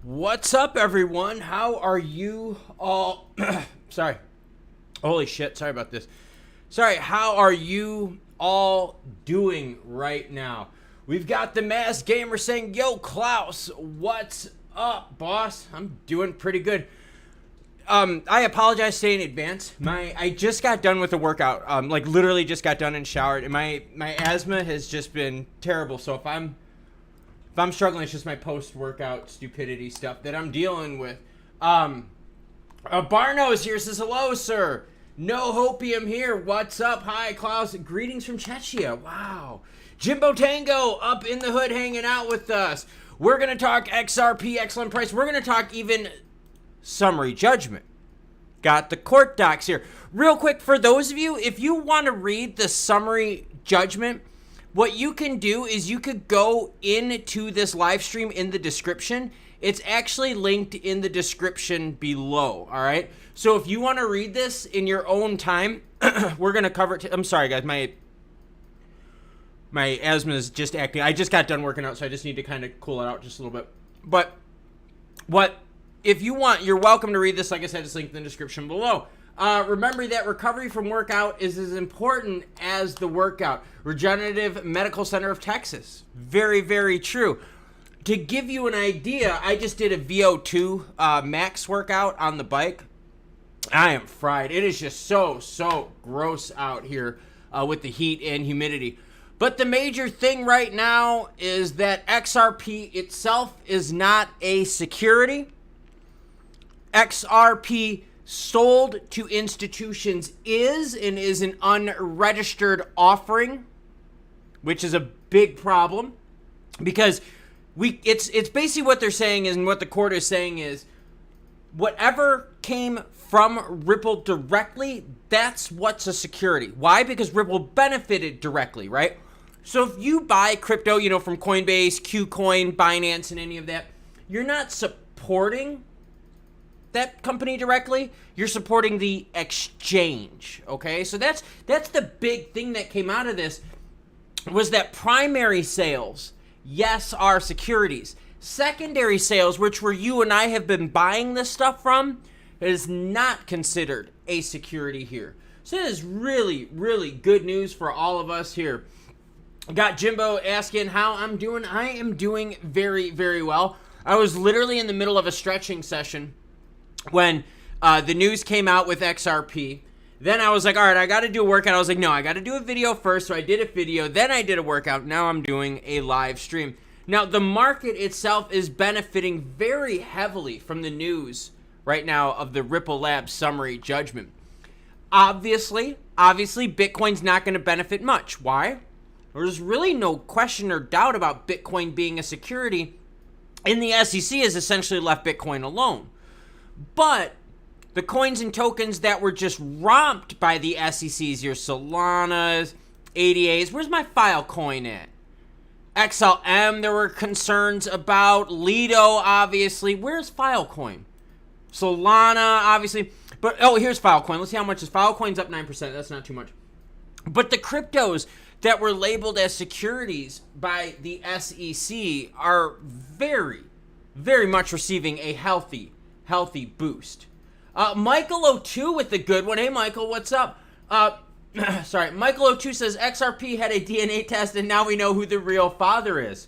What's up, everyone? How are you all? Sorry. Holy shit. Sorry about this. Sorry. How are you all doing right now? We've got the Masked Gamer saying, "Yo, Klaus, what's up, boss?" I'm doing pretty good. I apologize today in advance. I just got done with a workout. Literally just got done and showered, and my asthma has just been terrible. So if I'm struggling, it's just my post-workout stupidity stuff that I'm dealing with. Barno's here, says, "Hello, sir. No hopium here. What's up? Hi, Klaus. Greetings from Czechia." Wow. Jimbo Tango up in the hood hanging out with us. We're going to talk XRP, excellent price. We're going to talk even summary judgment. Got the court docs here. Real quick, for those of you, if you want to read the summary judgment, what you can do is you could go into this live stream in the description. It's actually linked in the description below, all right? So if you want to read this in your own time, we're going to cover it. I'm sorry, guys. My asthma is just acting. I just got done working out, so I just need to kind of cool it out just a little bit. But if you want, you're welcome to read this. Like I said, it's linked in the description below. Remember that recovery from workout is as important as the workout. Regenerative Medical Center of Texas. Very, very true. To give you an idea, I just did a VO2 max workout on the bike. I am fried. It is just so gross out here with the heat and humidity. But the major thing right now is that XRP itself is not a security. XRP sold to institutions is an unregistered offering, which is a big problem because it's basically what they're saying is, and what the court is saying is, whatever came from Ripple directly, that's what's a security. Why? Because Ripple benefited directly, right? So if you buy crypto, from Coinbase, KuCoin, Binance, and any of that, you're not supporting that company directly, you're supporting the exchange, okay? So that's the big thing that came out of this, was that primary sales, yes, are securities. Secondary sales, which where you and I have been buying this stuff from, is not considered a security here. So this is really, really good news for all of us here. Got Jimbo asking how I'm doing. I am doing very, very well. I was literally in the middle of a stretching session when the news came out with XRP. Then I was like, all right, I got to do a workout. I was like, no, I got to do a video first. So I did a video. Then I did a workout. Now I'm doing a live stream. Now, the market itself is benefiting very heavily from the news right now of the Ripple Labs summary judgment. Obviously, Bitcoin's not going to benefit much. Why? There's really no question or doubt about Bitcoin being a security, and the SEC has essentially left Bitcoin alone. But the coins and tokens that were just romped by the SECs, your Solanas, ADAs, where's my Filecoin at? XLM, there were concerns about. Lido, obviously. Where's Filecoin? Solana, obviously. But, here's Filecoin. Let's see how much is. Filecoin's up 9%. That's not too much. But the cryptos that were labeled as securities by the SEC are very, very much receiving a healthy boost. Michael 02 with the good one. Hey, Michael, what's up? Sorry, Michael 02 says XRP had a DNA test and now we know who the real father is.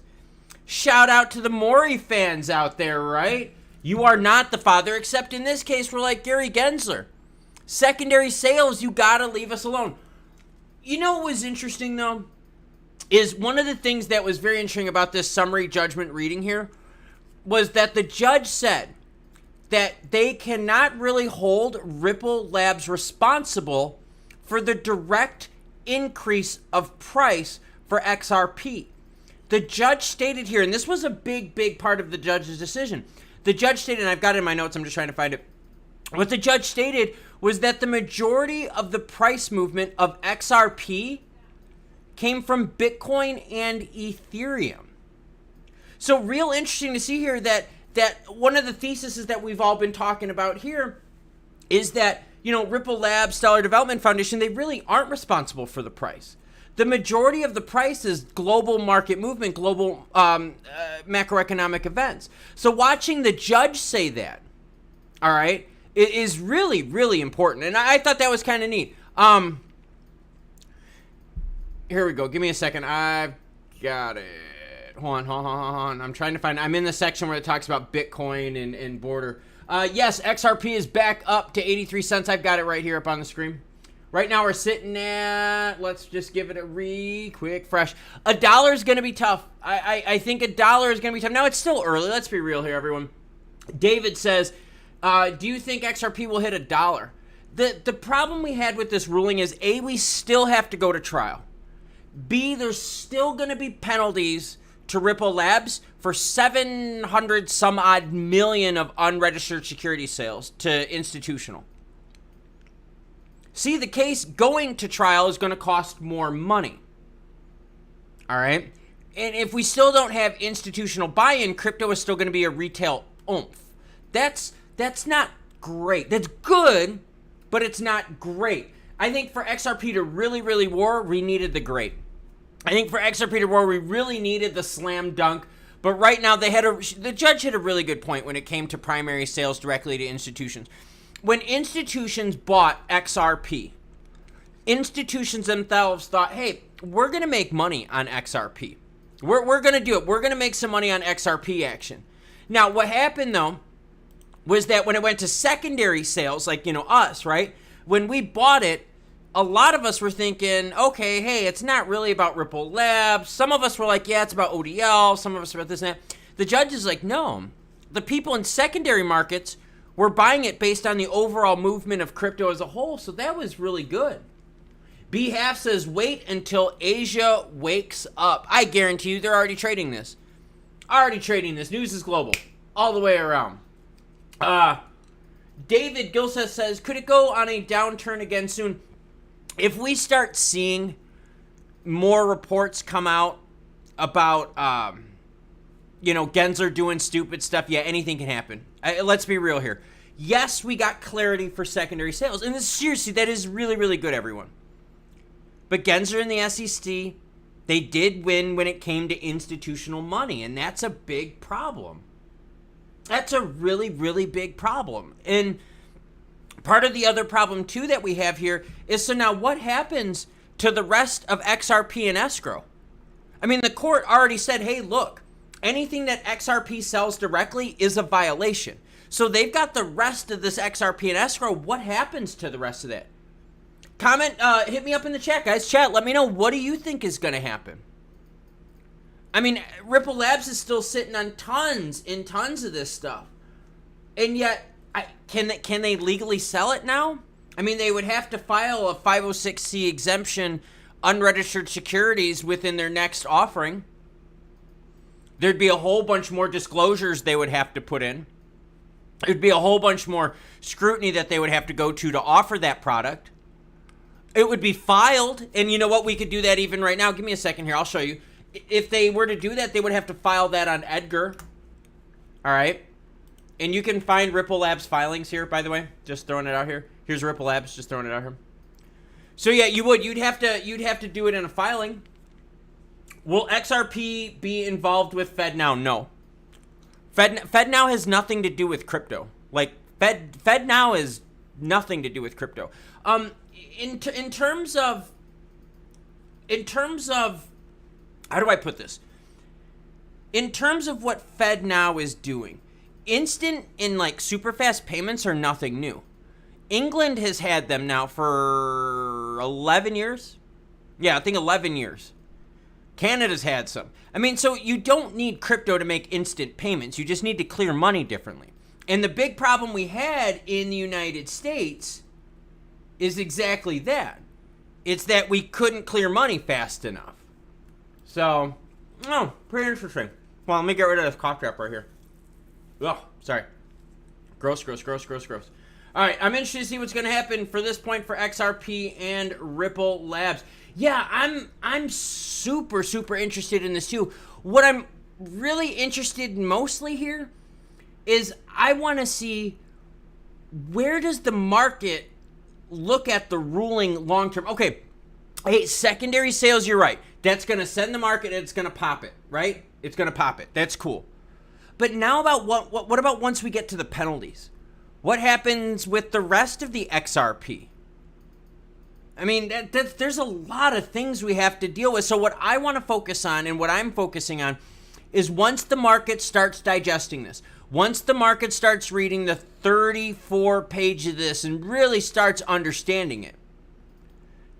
Shout out to the Maury fans out there, right? You are not the father, except in this case, we're like Gary Gensler. Secondary sales, you gotta leave us alone. You know what was interesting, though, is one of the things that was very interesting about this summary judgment reading here was that the judge said that they cannot really hold Ripple Labs responsible for the direct increase of price for XRP. The judge stated here, and this was a big part of the judge's decision. The judge stated, and I've got it in my notes, I'm just trying to find it. What the judge stated was that the majority of the price movement of XRP came from Bitcoin and Ethereum. So real interesting to see here that one of the theses that we've all been talking about here is that, Ripple Labs, Stellar Development Foundation, they really aren't responsible for the price. The majority of the price is global market movement, global macroeconomic events. So watching the judge say that, all right, it is really, really important. And I thought that was kind of neat. Here we go. Give me a second. I've got it. Hold on. I'm trying to find. I'm in the section where it talks about Bitcoin and border. Yes, XRP is back up to 83 cents. I've got it right here up on the screen. Right now we're sitting at, let's just give it a quick fresh. $1 is going to be tough. I think $1 is going to be tough. Now it's still early. Let's be real here, everyone. David says, do you think XRP will hit $1? The problem we had with this ruling is A, we still have to go to trial. B, there's still going to be penalties to Ripple Labs for 700 some odd million of unregistered security sales to institutional. See, the case going to trial is going to cost more money. All right? And if we still don't have institutional buy-in, crypto is still going to be a retail oomph. That's not great. That's good, but it's not great. I think for XRP to really, really roar, we needed the great. I think for XRP to roar, we really needed the slam dunk. But right now, the judge had a really good point when it came to primary sales directly to institutions. When institutions bought XRP, institutions themselves thought, hey, we're going to make money on XRP. We're going to do it. We're going to make some money on XRP action. Now, what happened, though, was that when it went to secondary sales, like, us, right? When we bought it, a lot of us were thinking, okay, hey, it's not really about Ripple Labs. Some of us were like, yeah, it's about ODL. Some of us are about this and that. The judge is like, no. The people in secondary markets were buying it based on the overall movement of crypto as a whole, so that was really good. B Half says, wait until Asia wakes up. I guarantee you they're already trading this. News is global. All the way around. David Gilseth says, could it go on a downturn again soon? If we start seeing more reports come out about, Gensler doing stupid stuff, yeah, anything can happen. Let's be real here. Yes, we got clarity for secondary sales. And seriously, that is really, really good, everyone. But Gensler and the SEC, they did win when it came to institutional money. And that's a big problem. That's a really, really big problem. And part of the other problem, too, that we have here is, so now what happens to the rest of XRP and escrow? I mean, the court already said, hey, look, anything that XRP sells directly is a violation. So they've got the rest of this XRP and escrow. What happens to the rest of that? Comment, hit me up in the chat, guys. Chat, let me know, what do you think is going to happen? I mean, Ripple Labs is still sitting on tons and tons of this stuff. And yet, can they legally sell it now? I mean, they would have to file a 506c exemption, unregistered securities within their next offering. There'd be a whole bunch more disclosures they would have to put in. There'd be a whole bunch more scrutiny that they would have to go to offer that product. It would be filed, and you know what? We could do that even right now. Give me a second here. I'll show you. If they were to do that, they would have to file that on Edgar. All right? And you can find Ripple Labs filings here, by the way. Just throwing it out here. Here's Ripple Labs, just throwing it out here. So yeah, you would. You'd have to do it in a filing. Will XRP be involved with FedNow? No. FedNow has nothing to do with crypto. Like FedNow is nothing to do with crypto. In terms of how do I put this? In terms of what FedNow is doing, instant and like super fast payments are nothing new. England has had them now for 11 years. Yeah, I think 11 years. Canada's had some. I mean, so you don't need crypto to make instant payments. You just need to clear money differently. And the big problem we had in the United States is exactly that. It's that we couldn't clear money fast enough. So, pretty interesting. Well, let me get rid of this cough drop right here. Oh, sorry. Gross. All right, I'm interested to see what's going to happen for this point for XRP and Ripple Labs. Yeah, I'm super interested in this too. What I'm really interested in mostly here is I want to see, where does the market look at the ruling long term? Okay, Hey, secondary sales, you're right. That's going to send the market and it's going to pop it, right? It's going to pop it. That's cool. But now about what about once we get to the penalties? What happens with the rest of the XRP? I mean, there's a lot of things we have to deal with. So what I want to focus on and what I'm focusing on is once the market starts digesting this, once the market starts reading the 34 page of this and really starts understanding it,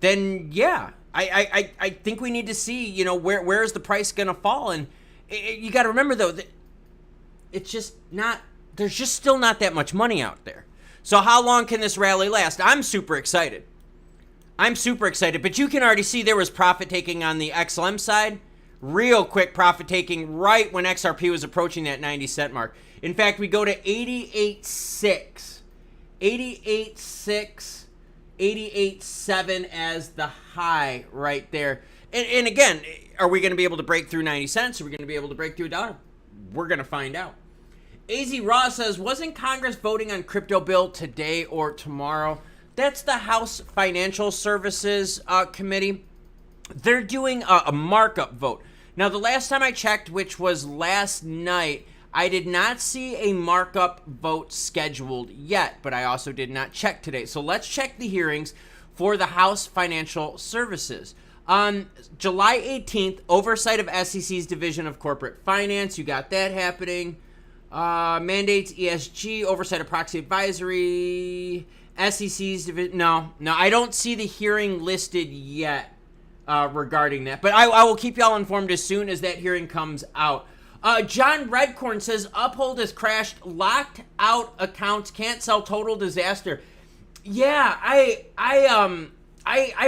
then yeah, I think we need to see, you know, where is the price going to fall? And you got to remember though, that it's just not, there's just still not that much money out there. So how long can this rally last? I'm super excited. But you can already see there was profit taking on the XLM side. Real quick profit taking right when XRP was approaching that 90-cent mark. In fact, we go to 88.6, 88.6, 88.7 as the high right there. And again, are we going to be able to break through 90 cents? Are we going to be able to break through $1? We're going to find out. AZ Raw says, wasn't Congress voting on crypto bill today or tomorrow? That's the House Financial Services Committee. They're doing a markup vote. Now, the last time I checked, which was last night, I did not see a markup vote scheduled yet, but I also did not check today. So let's check the hearings for the House Financial Services. On July 18th, oversight of SEC's Division of Corporate Finance. You got that happening. Mandates ESG, oversight of proxy advisory. SEC's division. No, I don't see the hearing listed yet regarding that. But I will keep y'all informed as soon as that hearing comes out. John Redcorn says Uphold has crashed, locked out accounts, can't sell, total disaster. Yeah, I've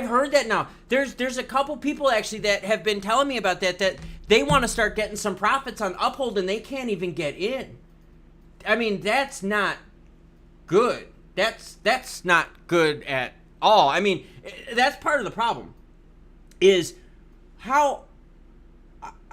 heard that now. There's a couple people actually that have been telling me about that they want to start getting some profits on Uphold and they can't even get in. I mean, that's not good. That's not good at all. I mean, that's part of the problem is how,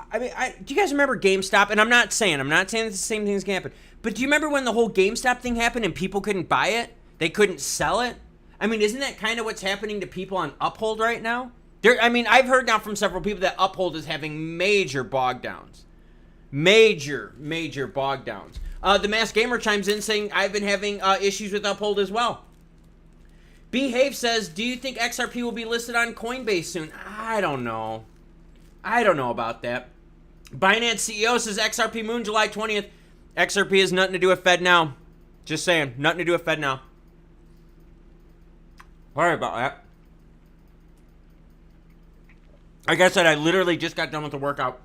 I mean, do you guys remember GameStop? And I'm not saying that the same things can happen, but do you remember when the whole GameStop thing happened and people couldn't buy it? They couldn't sell it? I mean, isn't that kind of what's happening to people on Uphold right now? I mean, I've heard now from several people that Uphold is having major bog downs. Major bog downs. The Mass Gamer chimes in saying, I've been having issues with Uphold as well. Behave says, do you think XRP will be listed on Coinbase soon? I don't know about that. Binance CEO says XRP Moon July 20th. XRP has nothing to do with Fed now. Just saying, nothing to do with Fed now. Sorry about that. Like I said, I literally just got done with the workout,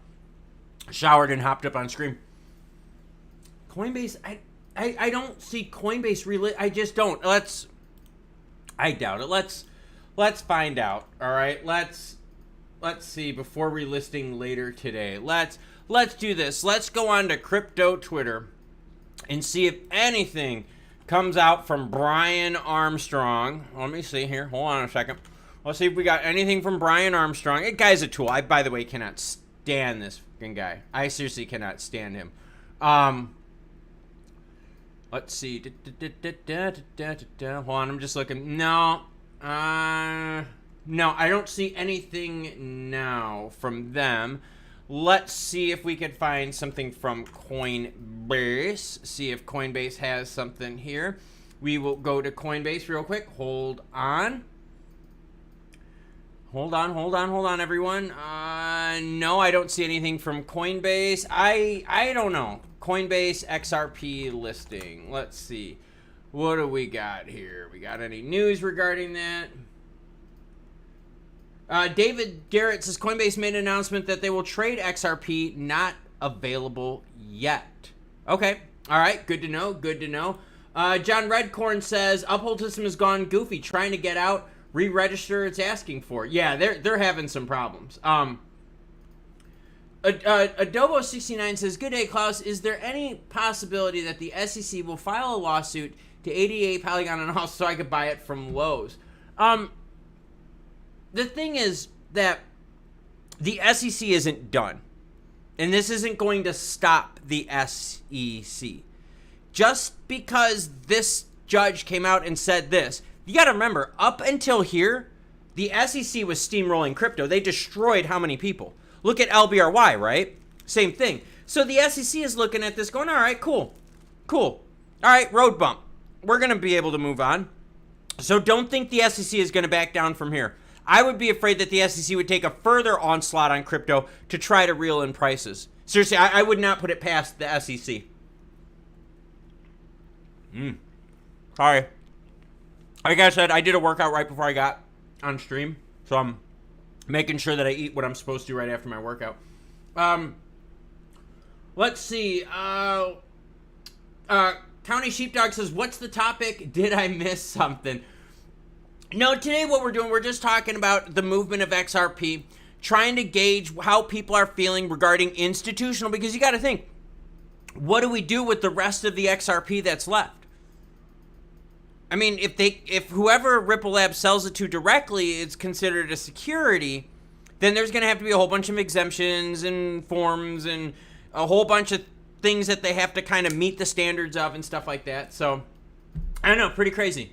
showered, and hopped up on screen. Coinbase, I don't see Coinbase really. I just don't. I doubt it. Let's find out. All right. Let's see before relisting later today. Let's do this. Let's go on to crypto Twitter and see if anything comes out from Brian Armstrong. Let me see here. Hold on a second. Let's see if we got anything from Brian Armstrong. That guy's a tool. I, by the way, cannot stand this fucking guy. I seriously cannot stand him. Let's see. Hold on, I'm just looking. No, I don't see anything now from them. Let's see if we could find something from Coinbase. See if Coinbase has something here. We will go to Coinbase real quick. Hold on. Hold on, everyone. No, I don't see anything from Coinbase. I don't know. Coinbase XRP listing. Let's see. What do we got here? We got any news regarding that? David Garrett says Coinbase made an announcement that they will trade XRP, not available yet. Okay. All right. Good to know. John Redcorn says Uphold system has gone goofy, trying to get out. Re-register it's asking for. Yeah, they're having some problems. Adobo69 says, good day, Klaus. Is there any possibility that the SEC will file a lawsuit to 88 Polygon and all so I could buy it from Lowe's? The thing is that the SEC isn't done. And this isn't going to stop the SEC. Just because this judge came out and said this, you got to remember, up until here, The SEC was steamrolling crypto. They destroyed how many people? Look at LBRY, right? Same thing. So the SEC is looking at this going, all right, cool. All right, road bump. We're going to be able to move on. So don't think the SEC is going to back down from here. I would be afraid that the SEC would take a further onslaught on crypto to try to reel in prices. Seriously, I would not put it past the SEC. Sorry. Like I said, I did a workout right before I got on stream. So I'm making sure that I eat what I'm supposed to right after my workout. Let's see. County Sheepdog says, what's the topic? Did I miss something? No, today what we're doing, we're just talking about the movement of XRP, trying to gauge how people are feeling regarding institutional, because you got to think, what do we do with the rest of the XRP that's left? I mean, if whoever Ripple Labs sells it to directly is considered a security, then there's going to have to be a whole bunch of exemptions and forms and a whole bunch of things that they have to kind of meet the standards of and stuff like that. So, I don't know, pretty crazy.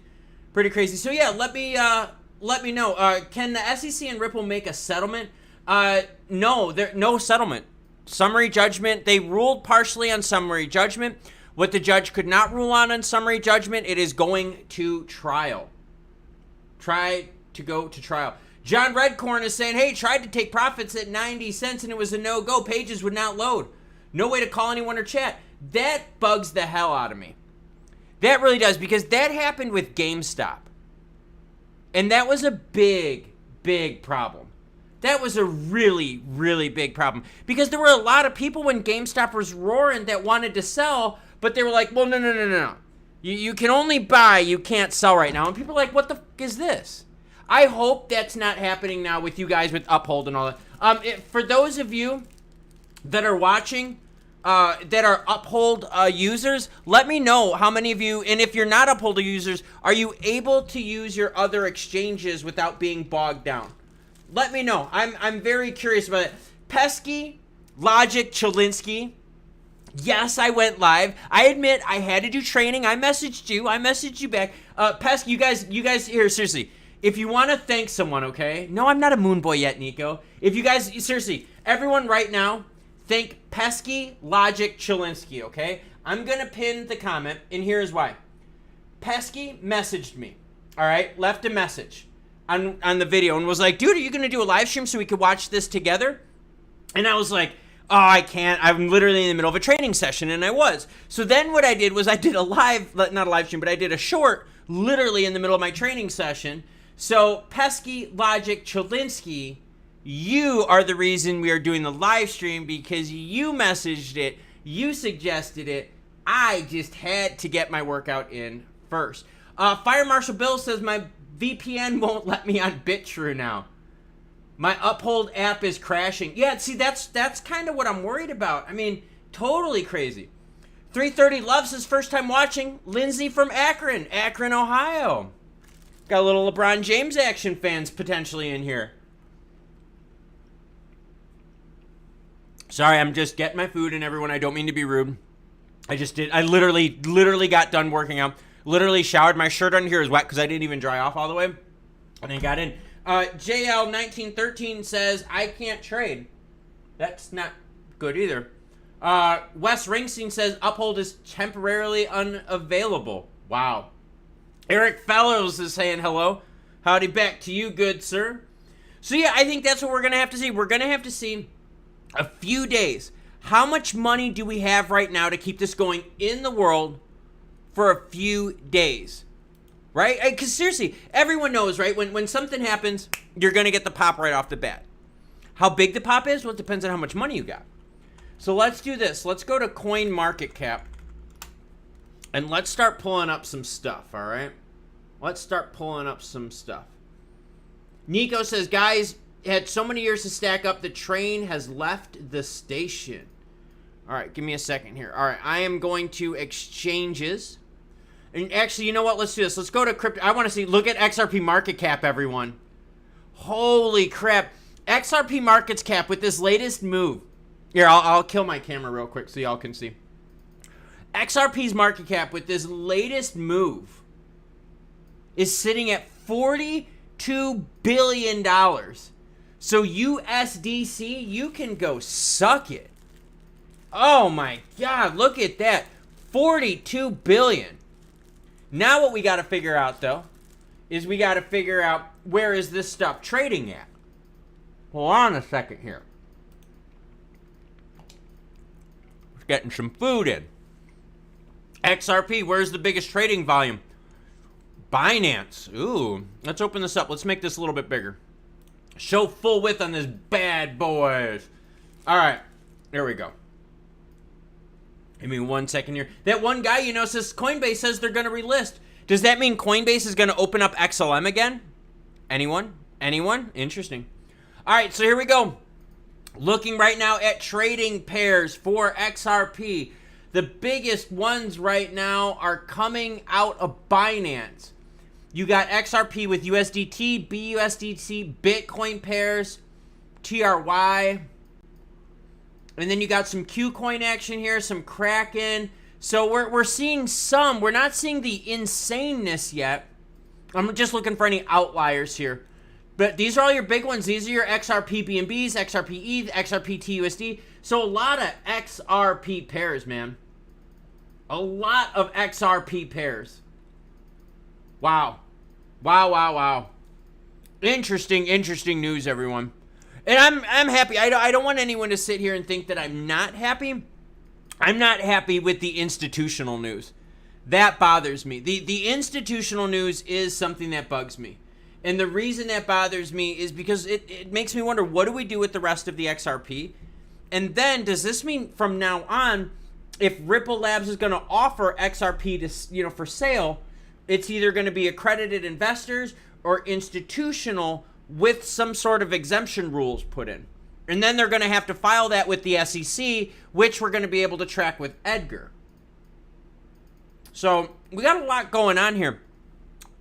So yeah, let me know. Can the SEC and Ripple make a settlement? No, no settlement. Summary judgment. They ruled partially on summary judgment. What the judge could not rule on summary judgment, it is going to trial. Try to go to trial. John Redcorn is saying, hey, tried to take profits at 90 cents and it was a no-go. Pages would not load. No way to call anyone or chat. That bugs the hell out of me. That really does, because that happened with GameStop. And that was a big, big problem. That was a really, really big problem. Because there were a lot of people when GameStop was roaring that wanted to sell, but they were like, well, no. You can only buy, you can't sell right now. And people are like, what the f*** is this? I hope that's not happening now with you guys with Uphold and all that. For those of you that are watching, that are Uphold users, let me know how many of you, and if you're not Uphold users, are you able to use your other exchanges without being bogged down? Let me know. I'm very curious about it. Pesky, Logic, Cholinsky. Yes, I went live. I admit I had to do training. I messaged you back. Pesky, you guys here, seriously. If you want to thank someone, okay? No, I'm not a moon boy yet, Nico. If you guys, seriously, everyone right now, thank Pesky, Logic, Cholinsky, okay? I'm going to pin the comment, and here's why. Pesky messaged me, all right? Left a message on the video and was like, dude, are you going to do a live stream so we could watch this together? And I was like, oh, I can't. I'm literally in the middle of a training session, and I was. So then what I did was I did a live, not a live stream, but I did a short literally in the middle of my training session. So Pesky, Logic, Cholinsky, you are the reason we are doing the live stream because you messaged it, you suggested it. I just had to get my workout in first. Fire Marshal Bill says my VPN won't let me on BitTrue now. My Uphold app is crashing. Yeah, see, that's kind of what I'm worried about. I mean, totally crazy. 330 loves his first time watching. Lindsay from Akron, Ohio. Got a little LeBron James action fans potentially in here. Sorry, I'm just getting my food, and everyone, I don't mean to be rude. I literally got done working out. Literally showered. My shirt under here is wet because I didn't even dry off all the way. And then got in. JL1913 says, I can't trade. That's not good either. Wes Ringstein says, Uphold is temporarily unavailable. Wow. Eric Fellows is saying hello. Howdy back to you, good sir. So yeah, I think that's what we're going to have to see. We're going to have to see a few days. How much money do we have right now to keep this going in the world for a few days? Right? Because seriously, everyone knows, right? When something happens, you're going to get the pop right off the bat. How big the pop is? Well, it depends on how much money you got. So let's do this. Let's go to CoinMarketCap. And let's start pulling up some stuff, all right? Let's start pulling up some stuff. Nico says, guys, had so many years to stack up, the train has left the station. All right, give me a second here. All right, I am going to exchanges. And actually, you know what? Let's do this. Let's go to crypto. I want to see, look at XRP market cap, everyone. Holy crap. XRP market cap with this latest move. Here, I'll kill my camera real quick so y'all can see. XRP's market cap with this latest move is sitting at $40 $2 billion. So USDC, you can go suck it. Oh my God, look at that. 42 billion. Now what we got to figure out though, is we got to figure out where is this stuff trading at. Hold on a second here. We're getting some food in. XRP, where's the biggest trading volume? Binance. Ooh, let's open this up. Let's make this a little bit bigger. Show full width on this bad boys. All right, there we go. Give me 1 second here. That one guy, you know, says Coinbase says they're going to relist. Does that mean Coinbase is going to open up XLM again? Anyone? Anyone? Interesting. All right, so here we go. Looking right now at trading pairs for XRP. The biggest ones right now are coming out of Binance. You got XRP with USDT, BUSDT, Bitcoin pairs, TRY. And then you got some Qcoin action here, some Kraken. So we're seeing some. We're not seeing the insaneness yet. I'm just looking for any outliers here. But these are all your big ones. These are your XRP BNBs, XRP ETH, XRP TUSD. So a lot of XRP pairs, man. A lot of XRP pairs. Wow. Wow, wow, wow. Interesting news, everyone. And I'm happy. I don't want anyone to sit here and think that I'm not happy. I'm not happy with the institutional news. That bothers me. The institutional news is something that bugs me. And the reason that bothers me is because it makes me wonder, what do we do with the rest of the XRP? And then does this mean from now on, if Ripple Labs is going to offer XRP to, you know, for sale, it's either going to be accredited investors or institutional with some sort of exemption rules put in. And then they're going to have to file that with the SEC, which we're going to be able to track with Edgar. So we got a lot going on here.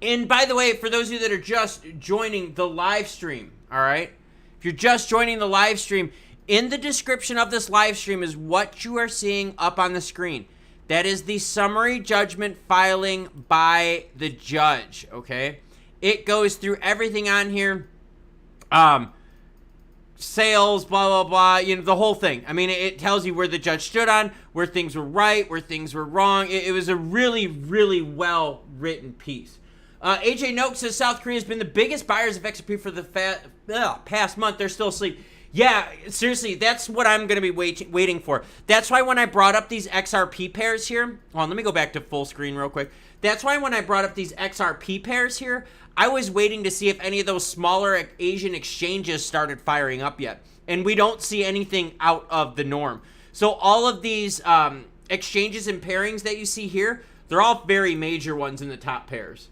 And by the way, for those of you that are just joining the live stream, all right? If you're just joining the live stream, in the description of this live stream is what you are seeing up on the screen. That is the summary judgment filing by the judge, okay? It goes through everything on here. Sales, blah, blah, blah, you know, the whole thing. I mean, it tells you where the judge stood on, where things were right, where things were wrong. It was a really, really well-written piece. AJ Noakes says South Korea has been the biggest buyers of XRP for the past month. They're still asleep. Yeah, seriously, that's what I'm going to be waiting for. That's why when I brought up these XRP pairs here, hold on, let me go back to full screen real quick. That's why when I brought up these XRP pairs here, I was waiting to see if any of those smaller Asian exchanges started firing up yet. And we don't see anything out of the norm. So all of these exchanges and pairings that you see here, they're all very major ones in the top pairs.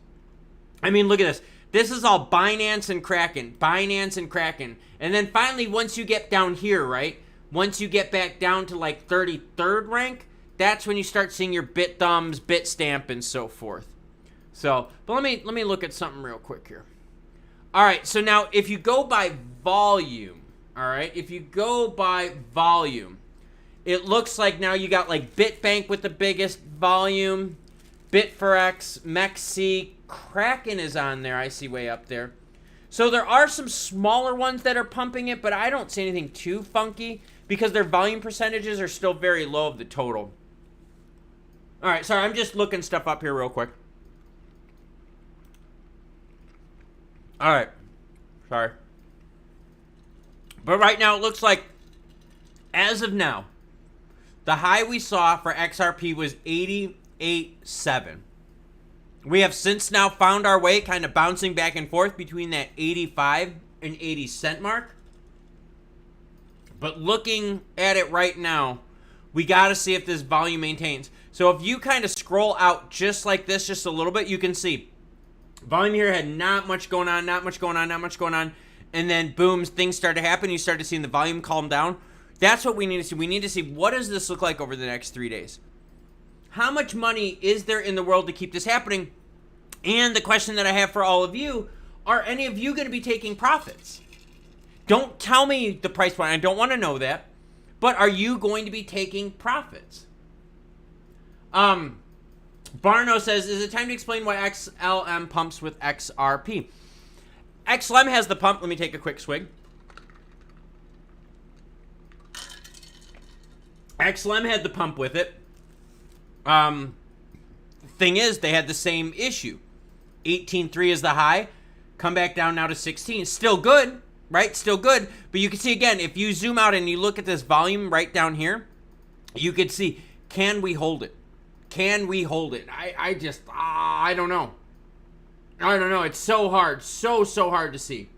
I mean, look at this. This is all Binance and Kraken. Binance and Kraken. And then finally, once you get down here, right? Once you get back down to like 33rd rank, that's when you start seeing your BitThumbs, Bitstamp, and so forth. So, but let me look at something real quick here. All right, so now if you go by volume, all right? If you go by volume, it looks like now you got like BitBank with the biggest volume, Bitforex, MEXC, Kraken is on there, I see way up there. So there are some smaller ones that are pumping it, but I don't see anything too funky because their volume percentages are still very low of the total. All right, sorry, I'm just looking stuff up here real quick. All right, sorry. But right now it looks like, as of now, the high we saw for XRP was 88.7. We have since now found our way kind of bouncing back and forth between that 85 and 80 cent mark. But looking at it right now, we got to see if this volume maintains. So if you kind of scroll out just like this, just a little bit, you can see volume here had not much going on, not much going on, not much going on. And then boom, things started to happen. You started seeing the volume calm down. That's what we need to see. We need to see, what does this look like over the next 3 days? How much money is there in the world to keep this happening? And the question that I have for all of you, are any of you going to be taking profits? Don't tell me the price point. I don't want to know that. But are you going to be taking profits? Barno says, is it time to explain why XLM pumps with XRP? XLM has the pump. Let me take a quick swig. XLM had the pump with it. Thing is, they had the same issue. 18.3 is the high. Come back down now to 16. Still good, right? Still good. But you can see, again, if you zoom out and you look at this volume right down here, you could see, can we hold it? Can we hold it? I don't know. I don't know. It's so hard. So hard to see.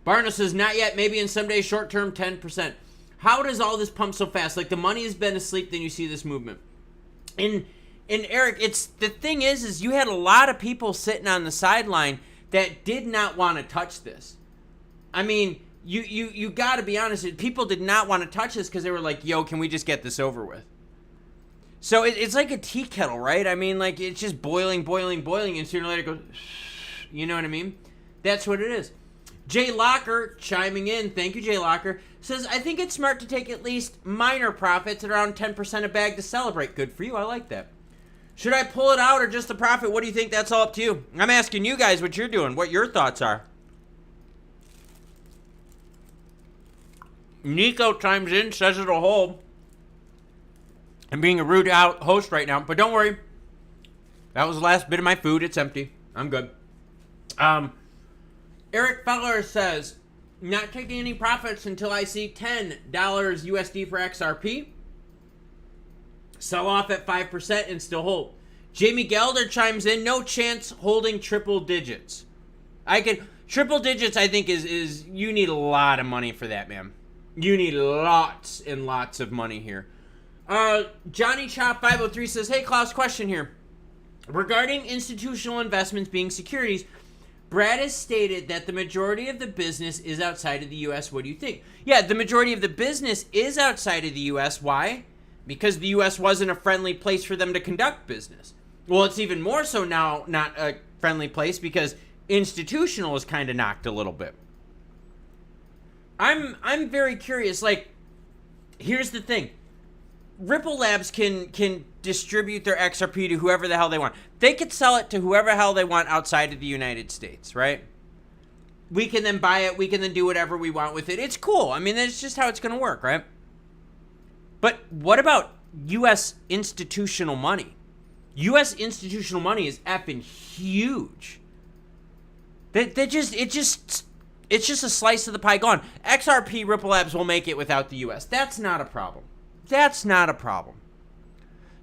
Barno says, not yet. Maybe in some days, short term, 10%. How does all this pump so fast? Like, the money has been asleep, then you see this movement. And Eric, it's the thing is you had a lot of people sitting on the sideline that did not want to touch this. I mean, you got to be honest. People did not want to touch this because they were like, yo, can we just get this over with? So it's like a tea kettle, right? I mean, like, it's just boiling, and sooner or later it goes, you know what I mean? That's what it is. Jay Locker chiming in, thank you, Jay Locker, says, I think it's smart to take at least minor profits at around 10% a bag to celebrate. Good for you. I like that. Should I pull it out or just the profit? What do you think? That's all up to you. I'm asking you guys what you're doing, what your thoughts are. Nico chimes in, says it'll hold. I'm being a rude host right now, but don't worry. That was the last bit of my food. It's empty. I'm good. Eric Feller says, not taking any profits until I see $10 USD for XRP. Sell off at 5% and still hold. Jamie Gelder chimes in, no chance holding triple digits. Triple digits, I think, is you need a lot of money for that, man. You need lots and lots of money here. Johnny Chop 503 says, hey, Klaus, question here. Regarding institutional investments being securities, Brad has stated that the majority of the business is outside of the U.S. What do you think? Yeah, the majority of the business is outside of the U.S. Why? Because the U.S. wasn't a friendly place for them to conduct business. Well, it's even more so now not a friendly place because institutional is kind of knocked a little bit. I'm very curious. Like, here's the thing. Ripple Labs can distribute their XRP to whoever the hell they want. They could sell it to whoever the hell they want outside of the United States, right? We can then buy it. We can then do whatever we want with it. It's cool. I mean, that's just how it's going to work, right? But what about U.S. institutional money? U.S. institutional money is effing huge. It's just a slice of the pie gone. XRP Ripple Labs will make it without the U.S. That's not a problem. That's not a problem.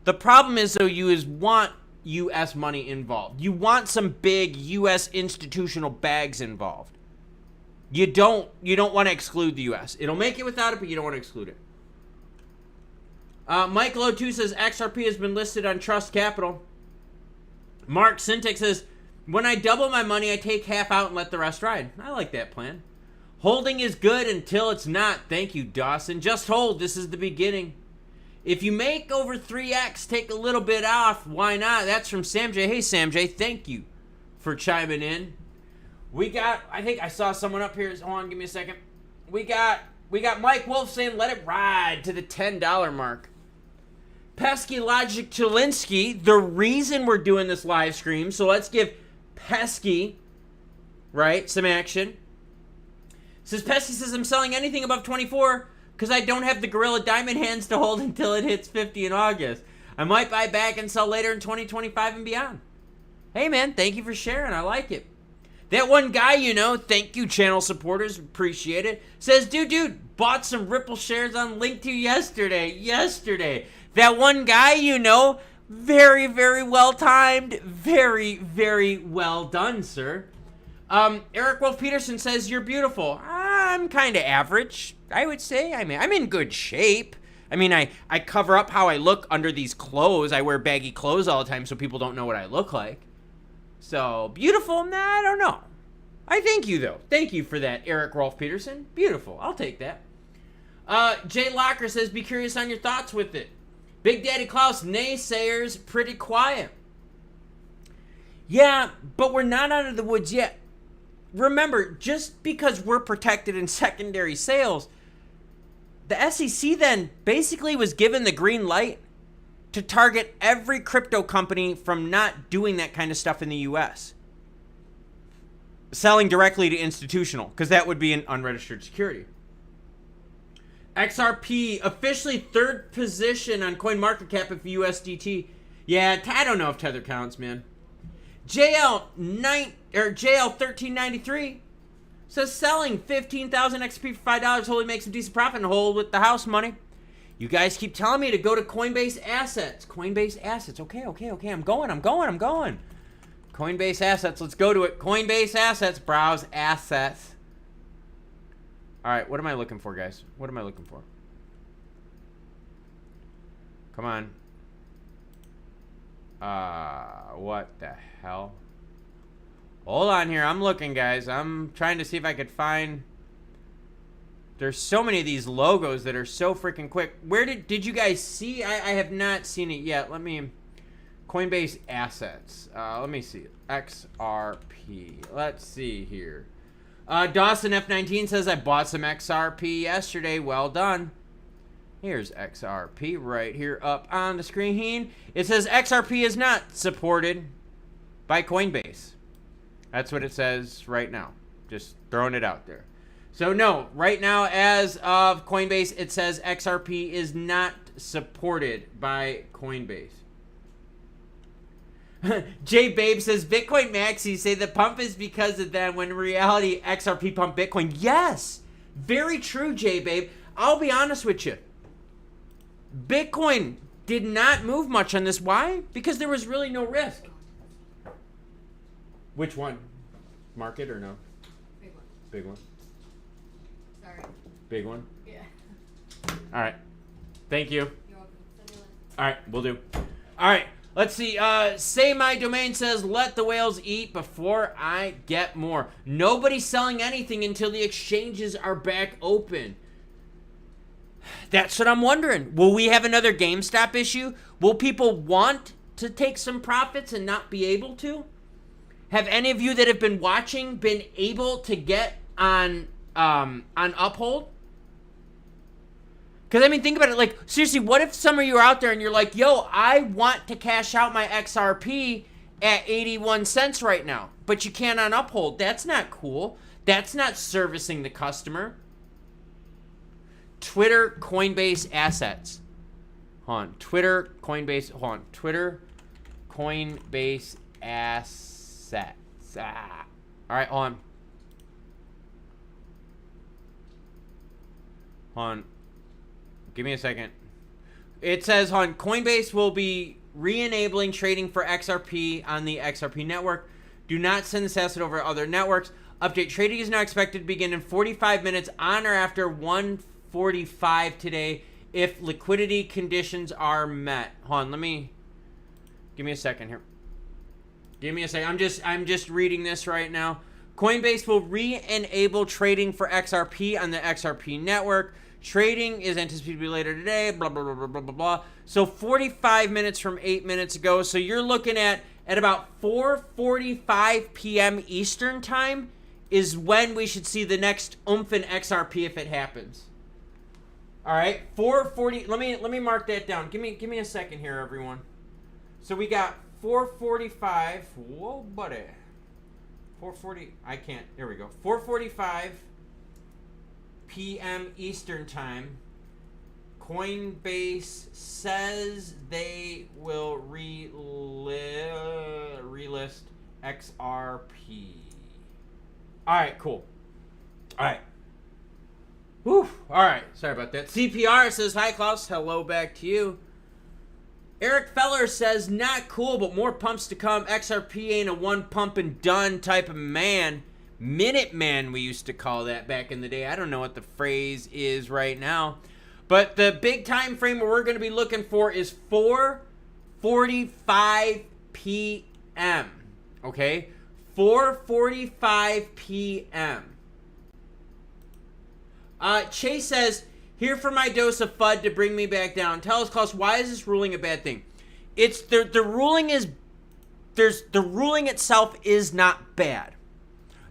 The problem is, though, you want U.S. money involved. You want some big U.S. institutional bags involved. You don't want to exclude the U.S. It'll make it without it, but you don't want to exclude it. Michael O2 says XRP has been listed on Trust Capital. Mark Syntax says, when I double my money, I take half out and let the rest ride. I like that plan. Holding is good until it's not. Thank you, Dawson. Just hold. This is the beginning. If you make over 3x, take a little bit off. Why not? That's from Sam J. Hey, Sam J. Thank you for chiming in. I think I saw someone up here. Hold on, give me a second. We got Mike Wolf saying, let it ride to the $10 mark. Pesky Logic Chilinsky, the reason we're doing this live stream, so let's give Pesky, right, some action. Pesky says, I'm selling anything above 24 because I don't have the Gorilla Diamond hands to hold until it hits 50 in August. I might buy back and sell later in 2025 and beyond. Hey, man, thank you for sharing. I like it. That one guy, thank you, channel supporters. Appreciate it. Says, dude, bought some Ripple shares on Link2 yesterday. That one guy, very, very well timed. Very, very well done, sir. Eric Wolf Peterson says, you're beautiful. I'm kind of average, I would say. I mean, I'm in good shape. I mean, I cover up how I look under these clothes. I wear baggy clothes all the time so people don't know what I look like. So, beautiful? Nah, I don't know. I thank you, though. Thank you for that, Eric Rolf Peterson. Beautiful. I'll take that. Jay Locker says, be curious on your thoughts with it. Big Daddy Klaus, naysayers, pretty quiet. Yeah, but we're not out of the woods yet. Remember, just because we're protected in secondary sales, the SEC then basically was given the green light to target every crypto company from not doing that kind of stuff in the U.S. selling directly to institutional, because that would be an unregistered security. XRP officially third position on CoinMarketCap of USDT. Yeah, I don't know if Tether counts, man. JL1393 says selling 15,000 XRP for $5 hopefully makes some decent profit and hold with the house money. You guys keep telling me to go to Coinbase Assets. Coinbase Assets. Okay. I'm going. Coinbase Assets. Let's go to it. Coinbase Assets. Browse assets. All right. What am I looking for, guys? What am I looking for? Come on. What the hell? Hold on here. I'm looking, guys. I'm trying to see if I could find... There's so many of these logos that are so freaking quick. Where did you guys see? I have not seen it yet. Let me... Coinbase Assets. Let me see. XRP. Let's see here. Dawson F19 says, I bought some XRP yesterday. Well done. Here's XRP right here up on the screen. It says XRP is not supported by Coinbase. That's what it says right now. Just throwing it out there. So no, right now as of Coinbase, it says XRP is not supported by Coinbase. J Babe says, Bitcoin maxis say the pump is because of them when in reality XRP pumped Bitcoin. Yes, very true, J Babe. I'll be honest with you. Bitcoin did not move much on this. Why? Because there was really no risk. Which one? Market or no? Big one. Big one. Sorry. Big one? Yeah. All right. Thank you. You're welcome. Send me a link. All right, we'll do. All right, let's see. Say My Domain says, let the whales eat before I get more. Nobody's selling anything until the exchanges are back open. That's what I'm wondering. Will we have another GameStop issue? Will people want to take some profits and not be able to? Have any of you that have been watching been able to get on Uphold? Because, I mean, think about it. Like, seriously, what if some of you are out there and you're like, yo, I want to cash out my XRP at 81 cents right now, but you can't on Uphold. That's not cool. That's not servicing the customer. Twitter, Coinbase Assets. Hold on. Twitter, Coinbase. Hold on. Twitter, Coinbase Assets. Ah. All right, hold on. Hold on. Give me a second. It says on Coinbase will be re-enabling trading for XRP on the XRP network. Do not send this asset over to other networks. Update trading is now expected to begin in 45 minutes on or after 1:45 today if liquidity conditions are met. Hold on, give me a second here. Give me a second. I'm just reading this right now. Coinbase will re-enable trading for XRP on the XRP network. Trading is anticipated to be later today, blah, blah, blah, blah, blah, blah, blah. So 45 minutes from 8 minutes ago. So you're looking at about 4:45 p.m. Eastern time is when we should see the next oomph in XRP if it happens. All right, 4:40. Let me mark that down. Give me a second here, everyone. So we got 4:45. Whoa, buddy. 4:40. I can't. There we go. 4:45 p.m. Eastern time. Coinbase says they will relist XRP. All right, cool. All right. Whew. All right. Sorry about that. CPR says, hi, Klaus. Hello back to you. Eric Feller says, not cool, but more pumps to come. XRP ain't a one pump and done type of man. Minute Man, we used to call that back in the day. I don't know what the phrase is right now. But the big time frame where we're going to be looking for is 4:45 p.m. Okay? 4:45 p.m. Chase says, here for my dose of FUD to bring me back down. Tell us, Klaus, why is this ruling a bad thing? It's the ruling is the ruling itself is not bad.